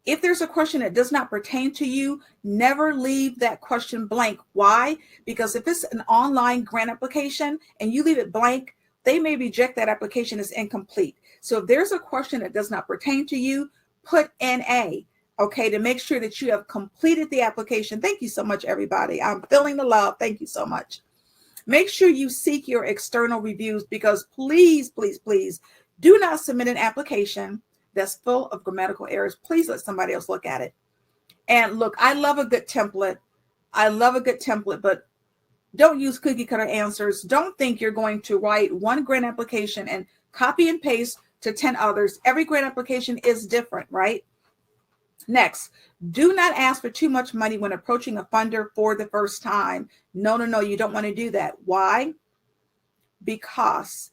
if there's a question that does not pertain to you, never leave that question blank. Why? Because if it's an online grant application and you leave it blank, they may reject that application as incomplete. So if there's a question that does not pertain to you, put NA, okay, to make sure that you have completed the application. Thank you so much, everybody. I'm feeling the love. Thank you so much. Make sure you seek your external reviews, because please do not submit an application that's full of grammatical errors. Please let somebody else look at it. And look, I love a good template. But don't use cookie cutter answers. Don't think you're going to write one grant application and copy and paste to 10 others. Every grant application is different, right? Next, do not ask for too much money when approaching a funder for the first time. No, you don't want to do that. Why? Because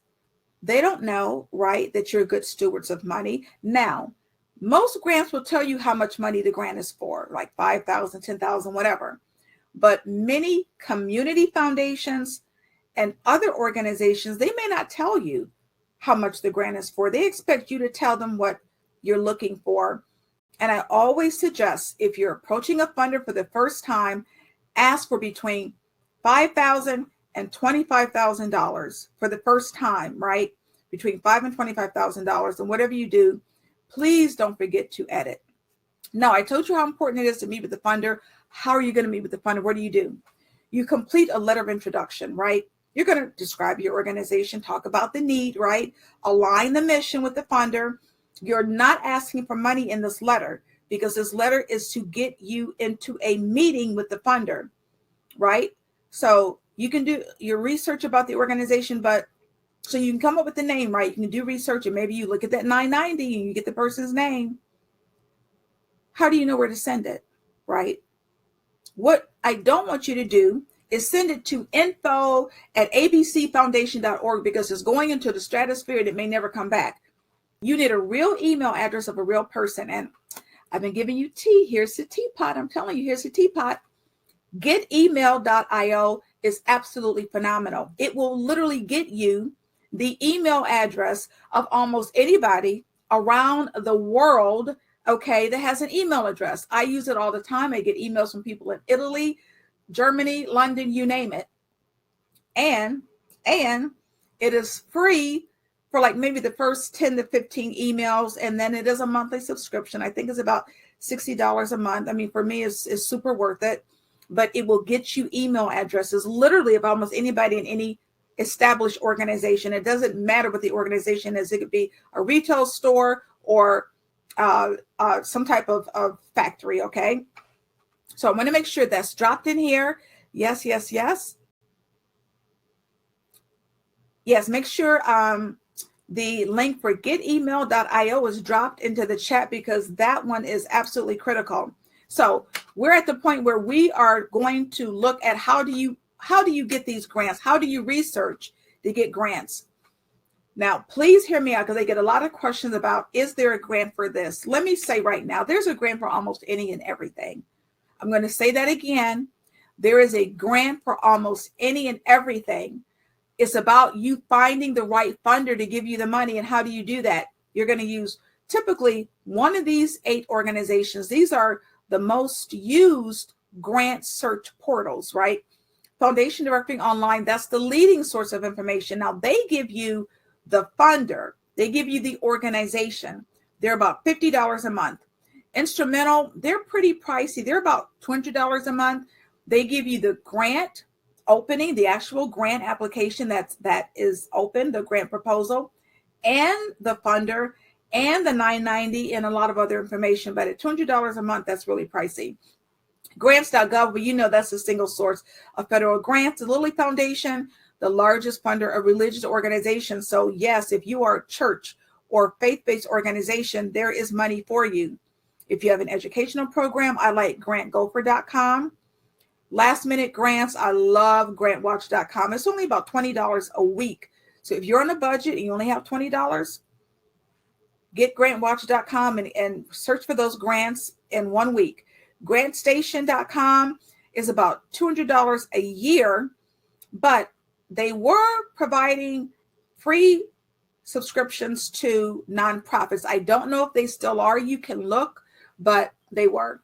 They don't know, right, that you're good stewards of money. Now, most grants will tell you how much money the grant is for, like 5,000, 10,000, whatever. But many community foundations and other organizations, they may not tell you how much the grant is for. They expect you to tell them what you're looking for. And I always suggest, if you're approaching a funder for the first time, ask for between $5,000 and $25,000 for the first time, right? Between $5,000 and $25,000. And whatever you do, please don't forget to edit. Now, I told you how important it is to meet with the funder. How are you going to meet with the funder? What do? You complete a letter of introduction, right? You're going to describe your organization, talk about the need, right? Align the mission with the funder. You're not asking for money in this letter, because this letter is to get you into a meeting with the funder, right? So you can do your research about the organization, but so you can come up with the name, right? You can do research, and maybe you look at that 990 and you get the person's name. How do you know where to send it, right? What I don't want you to do is send it to info@abcfoundation.org, because it's going into the stratosphere and it may never come back. You need a real email address of a real person. And I've been giving you tea. Here's the teapot. I'm telling you, here's the teapot. Getemail.io is absolutely phenomenal. It will literally get you the email address of almost anybody around the world, okay, that has an email address. I use it all the time. I get emails from people in Italy, Germany, London, you name it. And it is free for like maybe the first 10 to 15 emails. And then it is a monthly subscription. I think it's about $60 a month. I mean, for me, it's super worth it. But it will get you email addresses literally of almost anybody in any established organization. It doesn't matter what the organization is. It could be a retail store or some type of factory, okay? So I'm going to make sure that's dropped in here. Yes. Yes, make sure the link for getemail.io is dropped into the chat, because that one is absolutely critical. So we're at the point where we are going to look at how do you get these grants? How do you research to get grants? Now, please hear me out, because I get a lot of questions about, is there a grant for this? Let me say right now, there's a grant for almost any and everything. I'm going to say that again. There is a grant for almost any and everything. It's about you finding the right funder to give you the money. And how do you do that? You're going to use typically one of these 8 organizations. These are the most used grant search portals, right? Foundation Directory Online, that's the leading source of information. Now, they give you the funder. They give you the organization. They're about $50 a month. Instrumental, they're pretty pricey. They're about $20 a month. They give you the grant opening, the actual grant application that is open, the grant proposal, and the funder, and the 990, and a lot of other information. But at $200 a month, that's really pricey. Grants.gov, but you know that's a single source of federal grants. The Lilly Foundation, the largest funder of religious organizations. So yes, if you are a church or faith-based organization, there is money for you. If you have an educational program, I like grantgopher.com. Last minute grants, I love grantwatch.com. It's only about $20 a week. So if you're on a budget and you only have $20, get grantwatch.com and search for those grants in 1 week. Grantstation.com is about $200 a year, but they were providing free subscriptions to nonprofits. I don't know if they still are. You can look, but they were.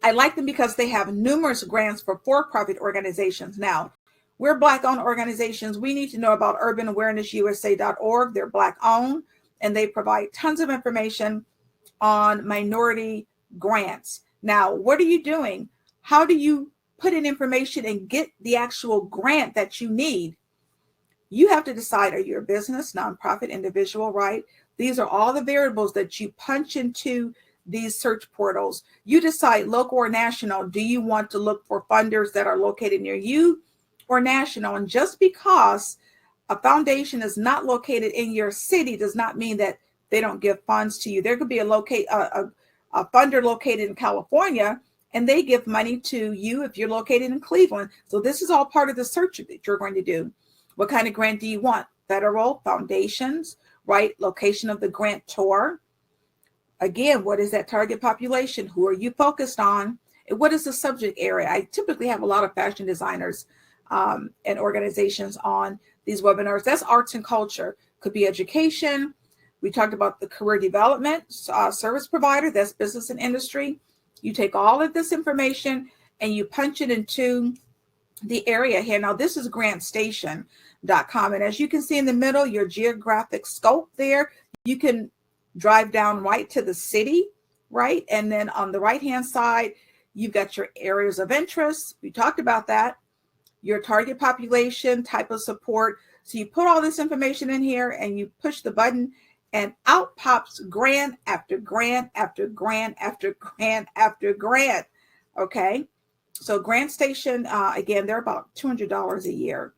I like them because they have numerous grants for for-profit organizations. Now, we're Black-owned organizations. We need to know about urbanawarenessusa.org. They're Black-owned, and they provide tons of information on minority grants. Now, what are you doing? How do you put in information and get the actual grant that you need? You have to decide, are you a business, nonprofit, individual, right? These are all the variables that you punch into these search portals. You decide local or national. Do you want to look for funders that are located near you or national? And just because a foundation is not located in your city does not mean that they don't give funds to you. There could be a funder located in California, and they give money to you if you're located in Cleveland. So this is all part of the search that you're going to do. What kind of grant do you want? federal, foundations, right? Location of the grantor. Again, what is that target population? Who are you focused on? And what is the subject area? I typically have a lot of fashion designers and organizations on these webinars. That's arts and culture. Could be education. We talked about the career development service provider. That's business and industry. You take all of this information and you punch it into the area here. Now, this is grantstation.com. And as you can see in the middle, your geographic scope there, you can drive down right to the city, right? And then on the right-hand side, you've got your areas of interest. We talked about that. Your target population, type of support. So you put all this information in here and you push the button and out pops grant after grant after grant after grant after grant. Okay. So GrantStation, again, they're about $200 a year.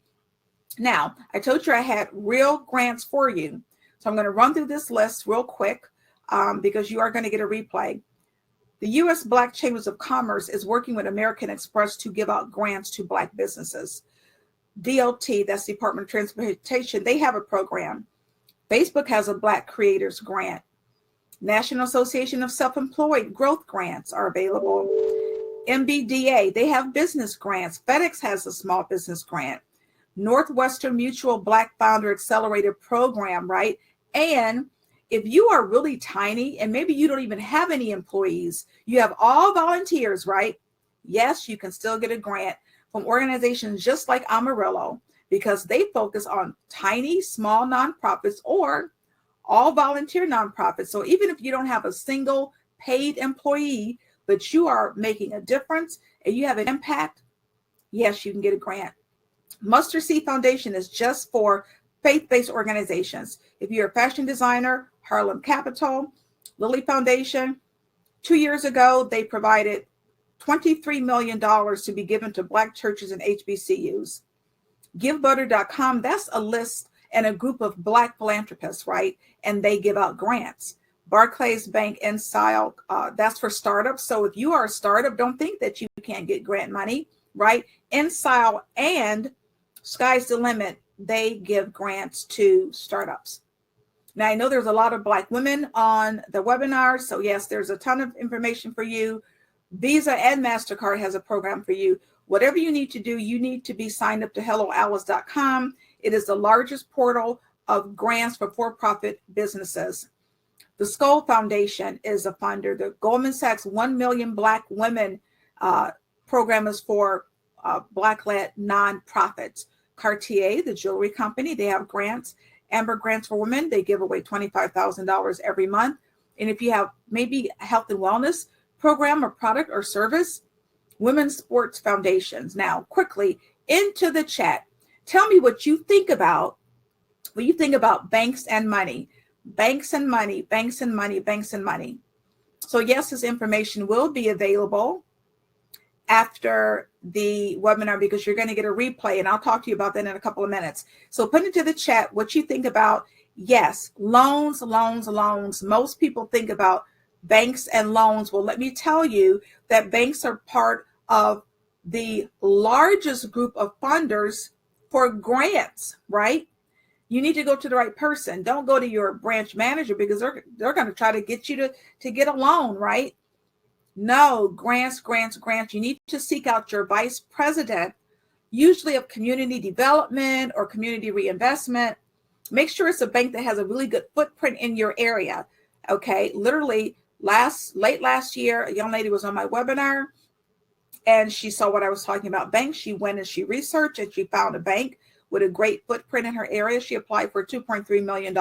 Now, I told you I had real grants for you. So I'm going to run through this list real quick because you are going to get a replay. The U.S. Black Chambers of Commerce is working with American Express to give out grants to Black businesses. DOT, that's Department of Transportation, they have a program. Facebook has a Black Creators Grant. National Association of Self-Employed Growth Grants are available. MBDA, they have business grants. FedEx has a small business grant. Northwestern Mutual Black Founder Accelerator Program, right? And if you are really tiny and maybe you don't even have any employees, you have all volunteers, right? Yes, you can still get a grant from organizations just like Amarillo because they focus on tiny, small nonprofits or all volunteer nonprofits. So even if you don't have a single paid employee, but you are making a difference and you have an impact, yes, you can get a grant. Mustard Seed Foundation is just for faith-based organizations. If you're a fashion designer, Harlem Capital, Lilly Foundation, 2 years ago, they provided $23 million to be given to Black churches and HBCUs. GiveButter.com, that's a list and a group of Black philanthropists, right? And they give out grants. Barclays Bank and Style, that's for startups. So if you are a startup, don't think that you can't get grant money, right? InStyle and Sky's the Limit, they give grants to startups. Now, I know there's a lot of Black women on the webinar. So yes, there's a ton of information for you. Visa and MasterCard has a program for you. Whatever you need to do, you need to be signed up to helloalice.com. It is the largest portal of grants for for-profit businesses. The Skoll Foundation is a funder. The Goldman Sachs 1 Million Black Women program is for Black-led nonprofits. Cartier, the jewelry company, they have grants. Amber Grants for Women, they give away $25,000 every month. And if you have maybe a health and wellness program or product or service, Women's Sports Foundations. Now, quickly into the chat. Tell me what you think about when you think about banks and money. Banks and money, banks and money, banks and money. So yes, this information will be available after the webinar because you're going to get a replay and I'll talk to you about that in a couple of minutes. So put into the chat what you think about, yes, loans, loans, loans. Most people think about banks and loans. Well, let me tell you that banks are part of the largest group of funders for grants, right? You need to go to the right person. Don't go to your branch manager because they're going to try to get you to get a loan, right? No, grants, grants, grants. You need to seek out your vice president, usually of community development or community reinvestment. Make sure it's a bank that has a really good footprint in your area. Okay, literally late last year, a young lady was on my webinar and she saw what I was talking about banks. She went and she researched and she found a bank with a great footprint in her area. She applied for a $2.3 million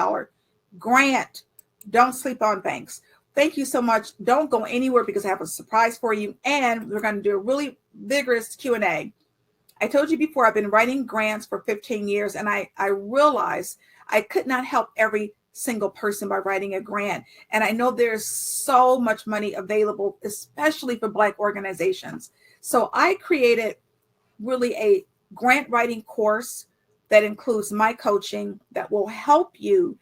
grant. Don't sleep on banks. Thank you so much. Don't go anywhere because I have a surprise for you. And we're going to do a really vigorous Q&A. I told you before, I've been writing grants for 15 years, and I realized I could not help every single person by writing a grant. And I know there's so much money available, especially for Black organizations. So I created really a grant writing course that includes my coaching that will help you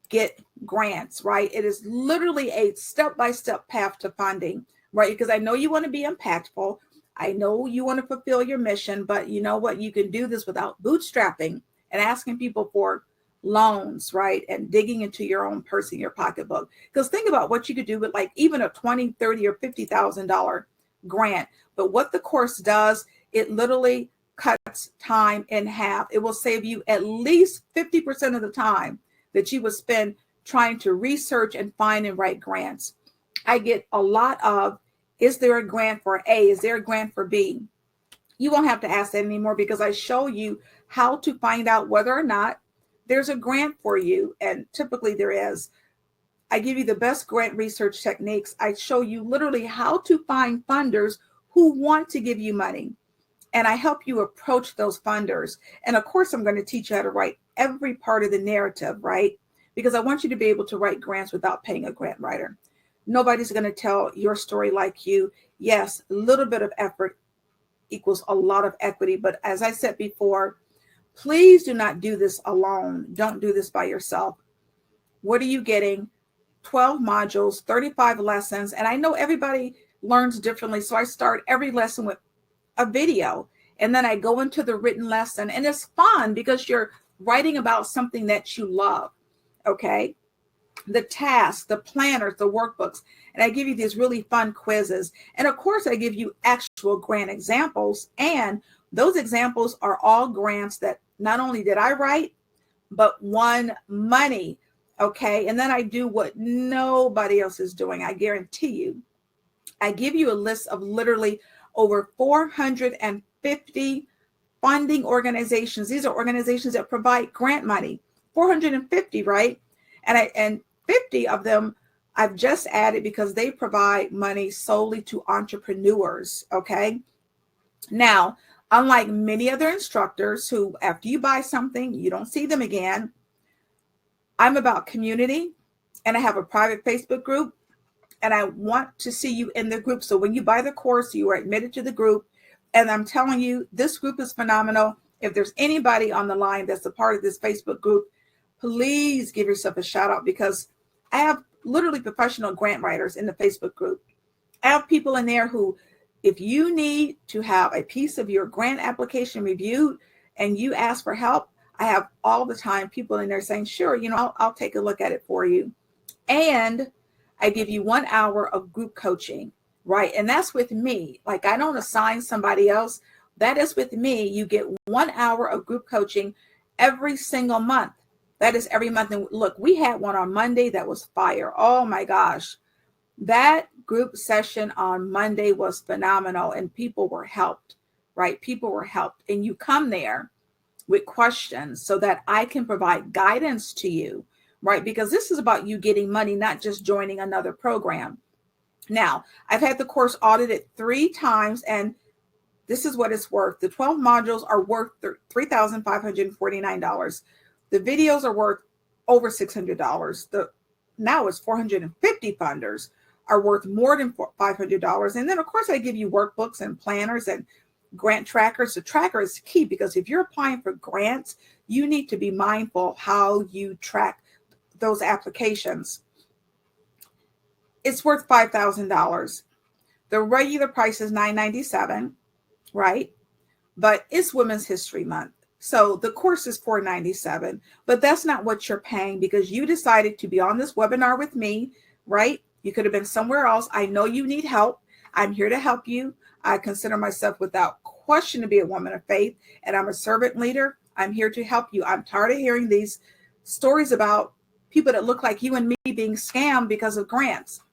get grants, right? It is literally a step-by-step path to funding, right? Because I know you want to be impactful. I know you want to fulfill your mission, but you know what? You can do this without bootstrapping and asking people for loans, right? And digging into your own purse and your pocketbook. Because think about what you could do with like even a 20, 30, or $50,000 grant. But what the course does, it literally cuts time in half. It will save you at least 50% of the time that you would spend trying to research and find and write grants. I get a lot of, is there a grant for A? Is there a grant for B? You won't have to ask that anymore because I show you how to find out whether or not there's a grant for you. And typically there is. I give you the best grant research techniques. I show you literally how to find funders who want to give you money. And I help you approach those funders. And of course, I'm going to teach you how to write every part of the narrative, right? Because I want you to be able to write grants without paying a grant writer. Nobody's going to tell your story like you. Yes, a little bit of effort equals a lot of equity. But as I said before, please do not do this alone. Don't do this by yourself. What are you getting? 12 modules, 35 lessons. And I know everybody learns differently. So I start every lesson with a video. And then I go into the written lesson. And it's fun because you're writing about something that you love. Okay. The tasks, the planners, the workbooks. And I give you these really fun quizzes. And of course, I give you actual grant examples. And those examples are all grants that not only did I write, but won money. Okay. And then I do what nobody else is doing. I guarantee you. I give you a list of literally over 450 funding organizations. These are organizations that provide grant money. 450, right? And 50 of them I've just added because they provide money solely to entrepreneurs. Okay. Now, unlike many other instructors who, after you buy something, you don't see them again, I'm about community, and I have a private Facebook group, and I want to see you in the group. So when you buy the course, you are admitted to the group. And I'm telling you, this group is phenomenal. If there's anybody on the line that's a part of this Facebook group, please give yourself a shout out because I have literally professional grant writers in the Facebook group. I have people in there who, if you need to have a piece of your grant application reviewed and you ask for help, I have all the time people in there saying, sure, I'll take a look at it for you. And I give you 1 hour of group coaching, right? And that's with me. Like I don't assign somebody else. That is with me. You get 1 hour of group coaching every single month. That is every month. And look, we had one on Monday that was fire. Oh my gosh. That group session on Monday was phenomenal and people were helped, right? People were helped. And you come there with questions so that I can provide guidance to you, right? Because this is about you getting money, not just joining another program. Now, I've had the course audited 3 times, and this is what it's worth. The 12 modules are worth $3,549. The videos are worth over $600. Now it's 450 funders are worth more than $500. And then, of course, I give you workbooks and planners and grant trackers. The tracker is key because if you're applying for grants, you need to be mindful how you track those applications. It's worth $5,000. The regular price is $997, right? But it's Women's History Month. So the course is $497, but that's not what you're paying because you decided to be on this webinar with me, right? You could have been somewhere else. I know you need help. I'm here to help you. I consider myself without question to be a woman of faith, and I'm a servant leader. I'm here to help you. I'm tired of hearing these stories about people that look like you and me being scammed because of grants.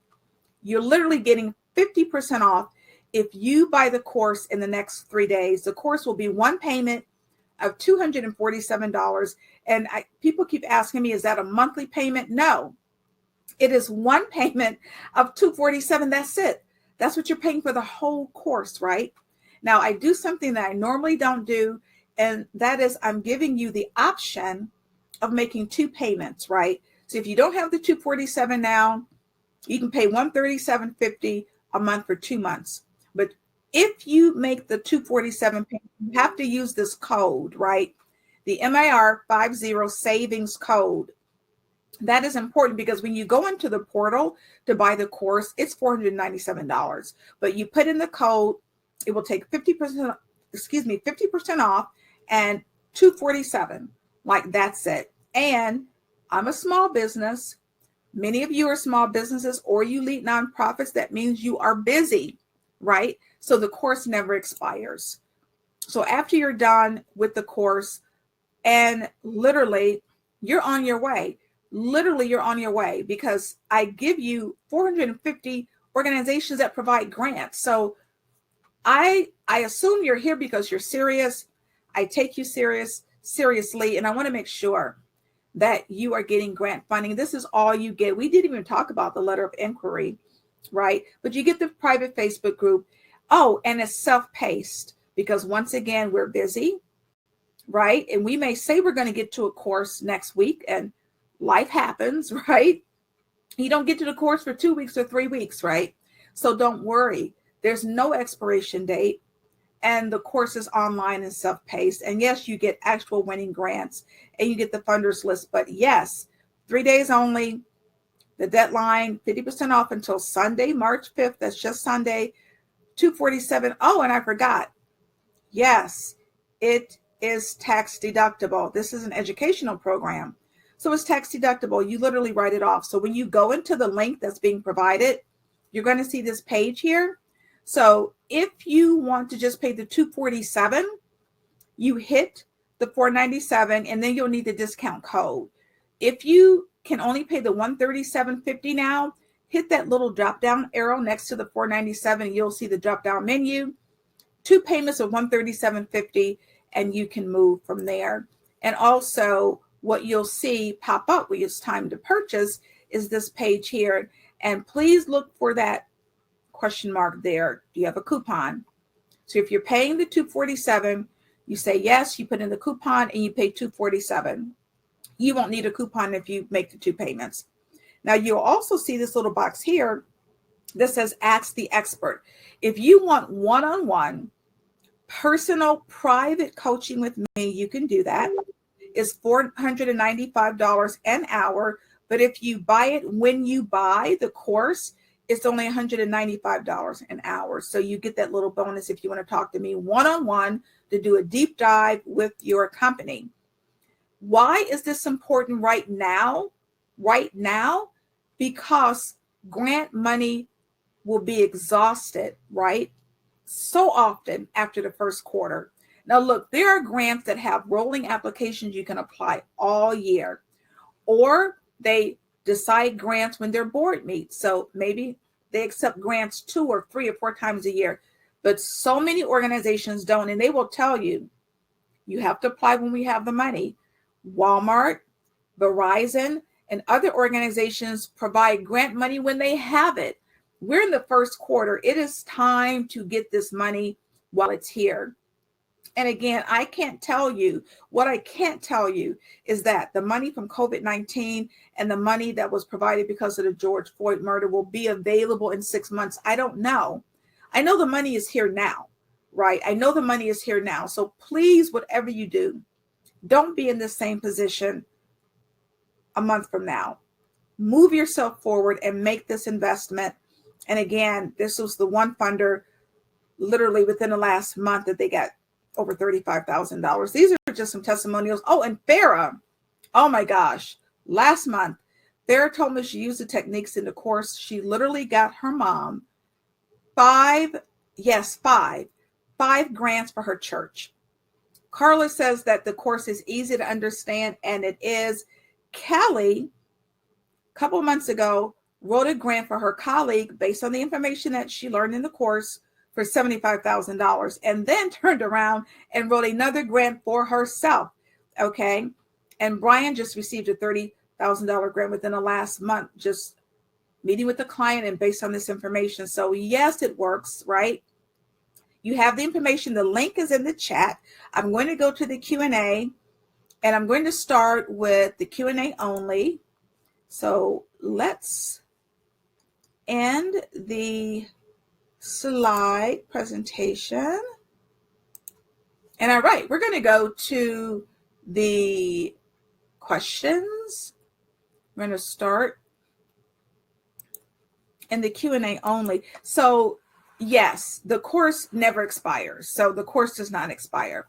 You're literally getting 50% off if you buy the course in the next 3 days. The course will be one payment of $247. And people keep asking me, is that a monthly payment? No, it is one payment of $247. That's it. That's what you're paying for the whole course, right? Now, I do something that I normally don't do, and that is I'm giving you the option of making 2 payments, right? So if you don't have the $247 now, you can pay $137.50 a month for 2 months. But if you make the $247 payment, you have to use this code, right? The MIR 50 savings code. That is important because when you go into the portal to buy the course, it's $497. But you put in the code, it will take 50% off and $247. Like that's it. And I'm a small business. Many of you are small businesses or you lead nonprofits. That means you are busy, right? So the course never expires. So after you're done with the course, and literally you're on your way. Literally you're on your way, because I give you 450 organizations that provide grants. So I assume you're here because you're serious. I take you seriously, and I want to make sure that you are getting grant funding. This is all you get. We didn't even talk about the letter of inquiry, right? But you get the private Facebook group. Oh, and it's self-paced, because once again, we're busy, right? And we may say we're going to get to a course next week, and life happens, right? You don't get to the course for 2 weeks or 3 weeks, right? So don't worry. There's no expiration date, and the course is online and self-paced. And yes, you get actual winning grants and you get the funders list. But yes, 3 days only. The deadline, 50% off until Sunday, March 5th. That's just Sunday, 247. Oh, and I forgot. Yes, it is tax deductible. This is an educational program, so it's tax deductible. You literally write it off. So when you go into the link that's being provided, you're going to see this page here. So if you want to just pay the $247, you hit the $497, and then you'll need the discount code. If you can only pay the $137.50 now, hit that little drop down arrow next to the $497, and you'll see the drop down menu. 2 payments of $137.50, and you can move from there. And also what you'll see pop up when it's time to purchase is this page here. And please look for that question mark there. Do you have a coupon? So if you're paying the $247, you say yes, you put in the coupon, and you pay $247. You won't need a coupon if you make the 2 payments. Now you'll also see this little box here that says Ask the Expert. If you want one-on-one personal private coaching with me, you can do that. It's $495 an hour. But if you buy it when you buy the course, it's only $195 an hour. So you get that little bonus if you want to talk to me one-on-one to do a deep dive with your company. Why is this important right now? Right now, because grant money will be exhausted, right? So often after the first quarter. Now, look, there are grants that have rolling applications you can apply all year, or they decide grants when their board meets. So maybe they accept grants 2 or 3 or 4 times a year, but so many organizations don't, and they will tell you, you have to apply when we have the money. Walmart, Verizon, and other organizations provide grant money when they have it. We're in the first quarter. It is time to get this money while it's here. And again, I can't tell you. What I can't tell you is that the money from COVID-19 and the money that was provided because of the George Floyd murder will be available in 6 months. I don't know. I know the money is here now, right? I know the money is here now. So please, whatever you do, don't be in the same position a month from now. Move yourself forward and make this investment. And again, this was the one funder literally within the last month that they got over $35,000. These are just some testimonials. Oh, and Farah, oh my gosh, last month, Farah told me she used the techniques in the course. She literally got her mom 5 grants for her church. Carla says that the course is easy to understand, and it is. Kelly, a couple of months ago, wrote a grant for her colleague based on the information that she learned in the course for $75,000, and then turned around and wrote another grant for herself. Okay. And Brian just received a $30,000 grant within the last month, just meeting with the client and based on this information. So yes, it works, right? You have the information. The link is in the chat. I'm going to go to the Q&A, and I'm going to start with the Q&A only. So let's end the slide presentation. And all right, we're going to go to the questions. We're going to start in the Q&A only. So yes, the course never expires. So the course does not expire.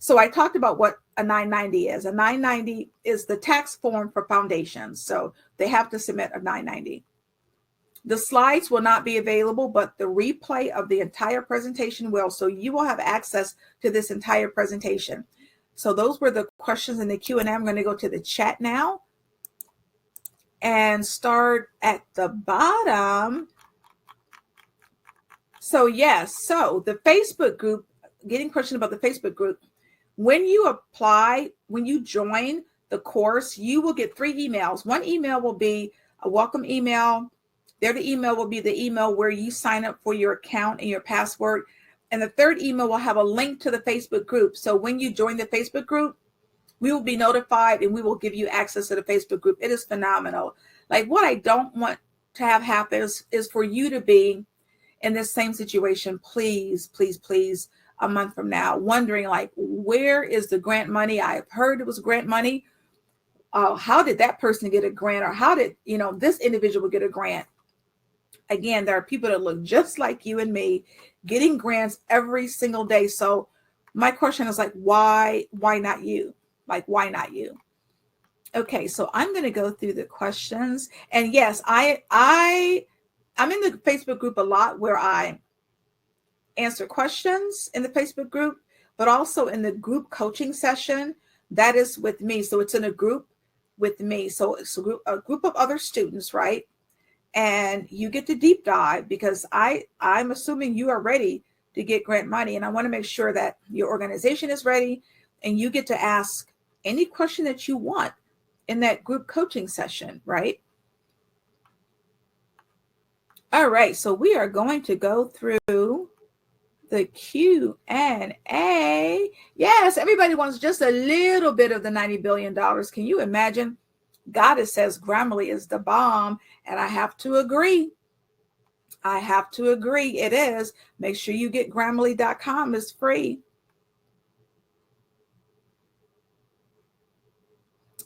So I talked about what a 990 is. A 990 is the tax form for foundations. So they have to submit a 990. The slides will not be available, but the replay of the entire presentation will. So you will have access to this entire presentation. So those were the questions in the Q&A. I'm going to go to the chat now and start at the bottom. So yes, so the Facebook group, getting questions about the Facebook group. When you apply, when you join the course, you will get 3 emails. One email will be a welcome email. The other email will be the email where you sign up for your account and your password. And the third email will have a link to the Facebook group. So when you join the Facebook group, we will be notified and we will give you access to the Facebook group. It is phenomenal. Like, what I don't want to have happen is for you to be in this same situation, please, please, please, a month from now, wondering like, where is the grant money? I've heard it was grant money. How did that person get a grant? Or how did, this individual get a grant? Again, there are people that look just like you and me getting grants every single day. So my question is like, why not you? Like, why not you? Okay, so I'm going to go through the questions. And yes, I'm in the Facebook group a lot where I answer questions in the Facebook group, but also in the group coaching session that is with me. So it's in a group with me. So it's a group of other students, right? And you get to deep dive because I'm assuming you are ready to get grant money. And I want to make sure that your organization is ready and you get to ask any question that you want in that group coaching session, right? All right, so we are going to go through the Q&A. Yes, everybody wants just a little bit of the $90 billion. Can you imagine? Goddess says Grammarly is the bomb, and I have to agree. It is. Make sure you get Grammarly.com. It's free.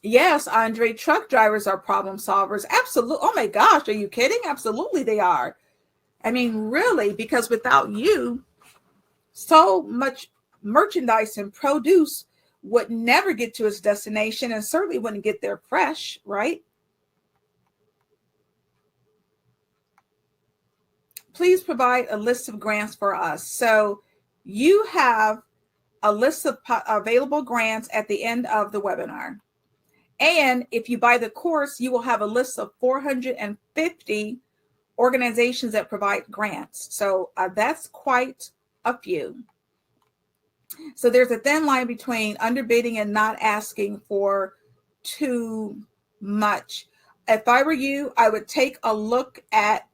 Yes, Andre, truck drivers are problem solvers. Absolutely. Oh my gosh, are you kidding? Absolutely they are. I mean, really, because without you, so much merchandise and produce would never get to its destination and certainly wouldn't get there fresh, right? Please provide a list of grants for us. So you have a list of available grants at the end of the webinar. And if you buy the course, you will have a list of 450 organizations that provide grants. So that's quite a few. So there's a thin line between underbidding and not asking for too much. If I were you, I would take a look at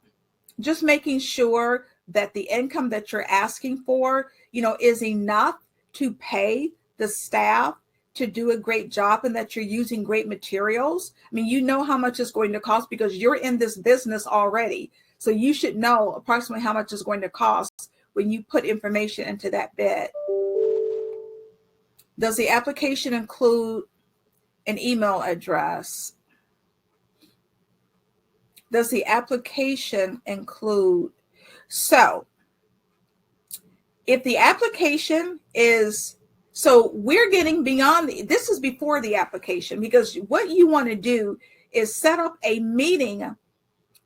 just making sure that the income that you're asking for, is enough to pay the staff to do a great job and that you're using great materials. I mean, you know how much it's going to cost because you're in this business already. So you should know approximately how much it's going to cost when you put information into that bid. Does the application include an email address? Does the application include? So if the application is, so we're getting beyond, this is before the application, because what you want to do is set up a meeting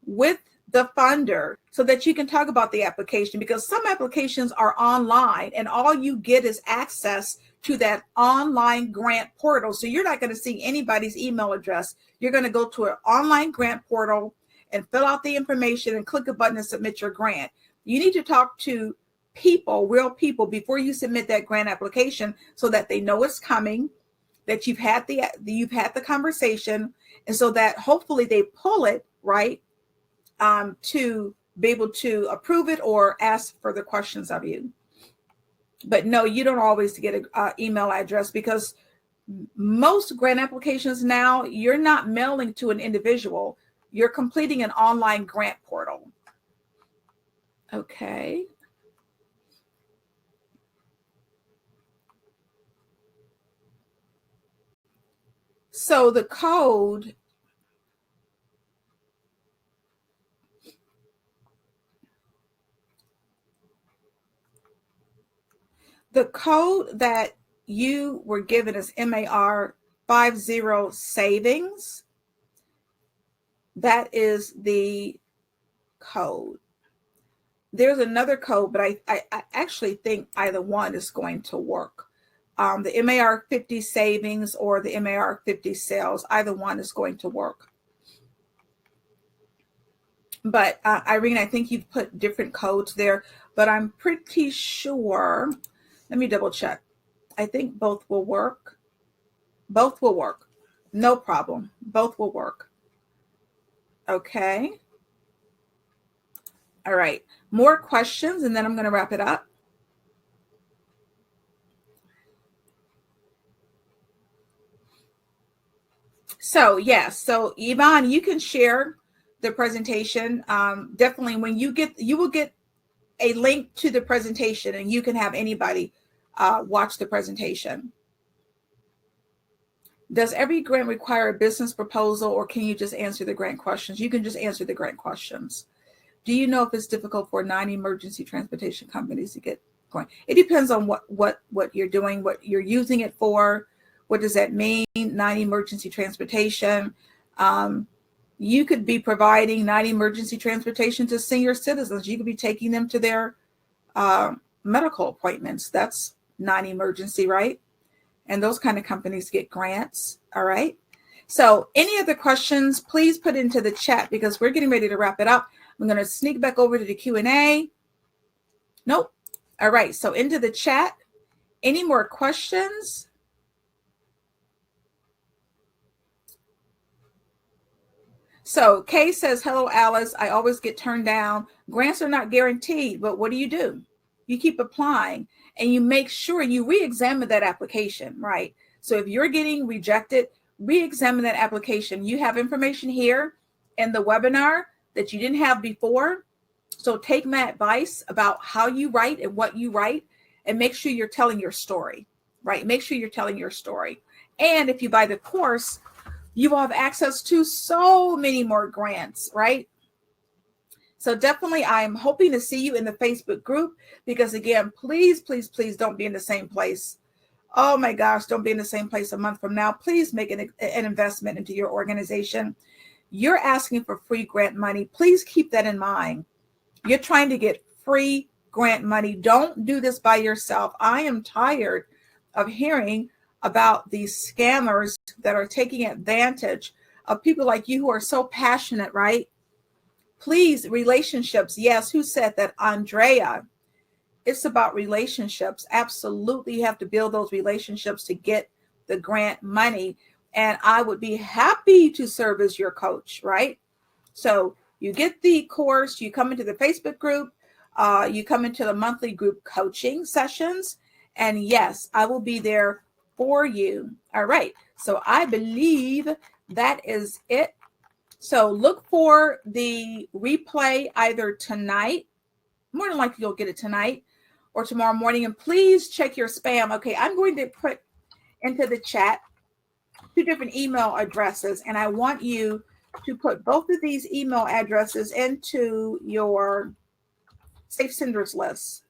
with the funder so that you can talk about the application, because some applications are online and all you get is access to that online grant portal. So you're not going to see anybody's email address. You're going to go to an online grant portal and fill out the information and click a button and submit your grant. You need to talk to people, real people, before you submit that grant application so that they know it's coming, that you've had the conversation, and so that hopefully they pull it, right, to be able to approve it or ask further questions of you. But no, you don't always get an email address, because most grant applications now, you're not mailing to an individual. You're completing an online grant portal. Okay. So the code that you were given as MAR 50 savings. That is the code. There's another code, but I actually think either one is going to work. The MAR 50 savings or the MAR 50 sales, either one is going to work. But Irene, I think you've put different codes there, but I'm pretty sure. Let me double check. I think both will work. Both will work. No problem. Both will work. Okay. All right. More questions, and then I'm going to wrap it up. So, yes. So, Yvonne, you can share the presentation. Definitely when you will get a link to the presentation, and you can have anybody watch the presentation. Does every grant require a business proposal, or can you just answer the grant questions? You can just answer the grant questions. Do you know if it's difficult for non-emergency transportation companies to get going? It depends on what you're doing, what you're using it for. What does that mean? Non-emergency transportation. You could be providing non-emergency transportation to senior citizens. You could be taking them to their medical appointments. That's non-emergency, right? And those kind of companies get grants. All right. So any other questions, please put into the chat because we're getting ready to wrap it up. I'm going to sneak back over to the Q&A. Nope. All right. So into the chat. Any more questions? So Kay says, hello, Alice. I always get turned down. Grants are not guaranteed, but what do? You keep applying and you make sure you re-examine that application, right? So if you're getting rejected, re-examine that application. You have information here in the webinar that you didn't have before. So take my advice about how you write and what you write and make sure you're telling your story, right? Make sure you're telling your story. And if you buy the course, you will have access to so many more grants, right? So definitely, I'm hoping to see you in the Facebook group because again, please, please, please don't be in the same place. Oh my gosh, don't be in the same place a month from now. Please make an investment into your organization. You're asking for free grant money. Please keep that in mind. You're trying to get free grant money. Don't do this by yourself. I am tired of hearing about these scammers that are taking advantage of people like you who are so passionate, right? Please, relationships. Yes, who said that? Andrea. It's about relationships. Absolutely, you have to build those relationships to get the grant money. And I would be happy to serve as your coach, right? So you get the course, you come into the Facebook group, you come into the monthly group coaching sessions. And yes, I will be there for you. All right. So I believe that is it. So look for the replay either tonight, more than likely you'll get it tonight, or tomorrow morning. And please check your spam. Okay, I'm going to put into the chat 2 different email addresses, and I want you to put both of these email addresses into your safe senders list,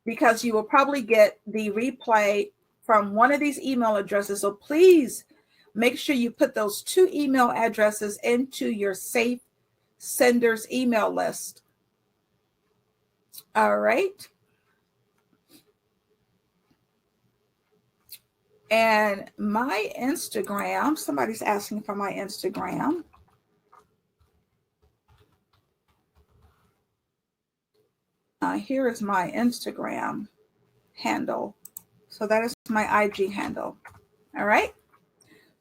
because you will probably get the replay from one of these email addresses. So please make sure you put those 2 email addresses into your safe senders email list. All right. And my Instagram, somebody's asking for my Instagram. Here is my Instagram handle. So that is my IG handle. All right.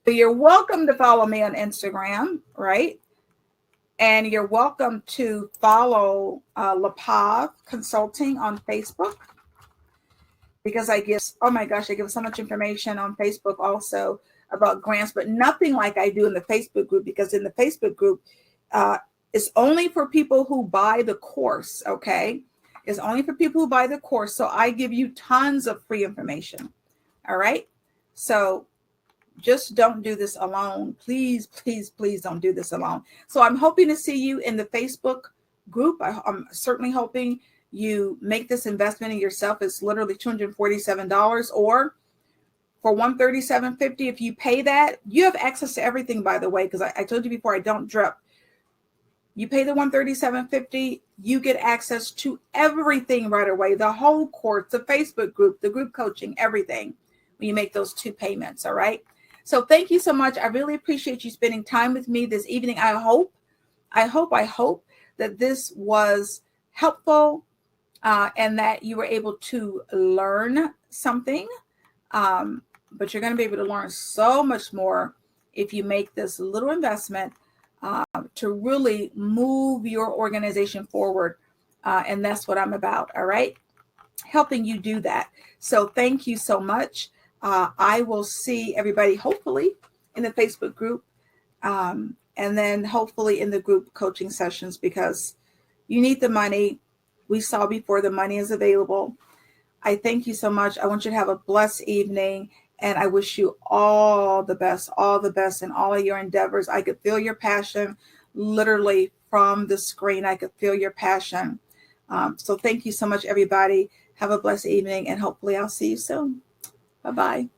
So you're welcome to follow me on Instagram, right? And you're welcome to follow LaPav Consulting on Facebook, because I give, oh my gosh, I give so much information on Facebook also about grants, but nothing like I do in the Facebook group, because in the Facebook group, it's only for people who buy the course, okay? It's only for people who buy the course. So I give you tons of free information, all right? So just don't do this alone. Please, please, please don't do this alone. So I'm hoping to see you in the Facebook group. I'm certainly hoping you make this investment in yourself. It's literally $247, or for $137.50, if you pay that, you have access to everything, by the way, because I told you before, I don't drip. You pay the $137.50, you get access to everything right away, the whole course, the Facebook group, the group coaching, everything, when you make those 2 payments. All right. So thank you so much. I really appreciate you spending time with me this evening. I hope that this was helpful, and that you were able to learn something. But you're going to be able to learn so much more if you make this little investment to really move your organization forward. And that's what I'm about. All right. Helping you do that. So thank you so much. I will see everybody hopefully in the Facebook group, and then hopefully in the group coaching sessions, because you need the money. We saw before, the money is available. I thank you so much. I want you to have a blessed evening, and I wish you all the best in all of your endeavors. I could feel your passion literally from the screen. I could feel your passion. So thank you so much, everybody. Have a blessed evening, and hopefully I'll see you soon. Bye-bye.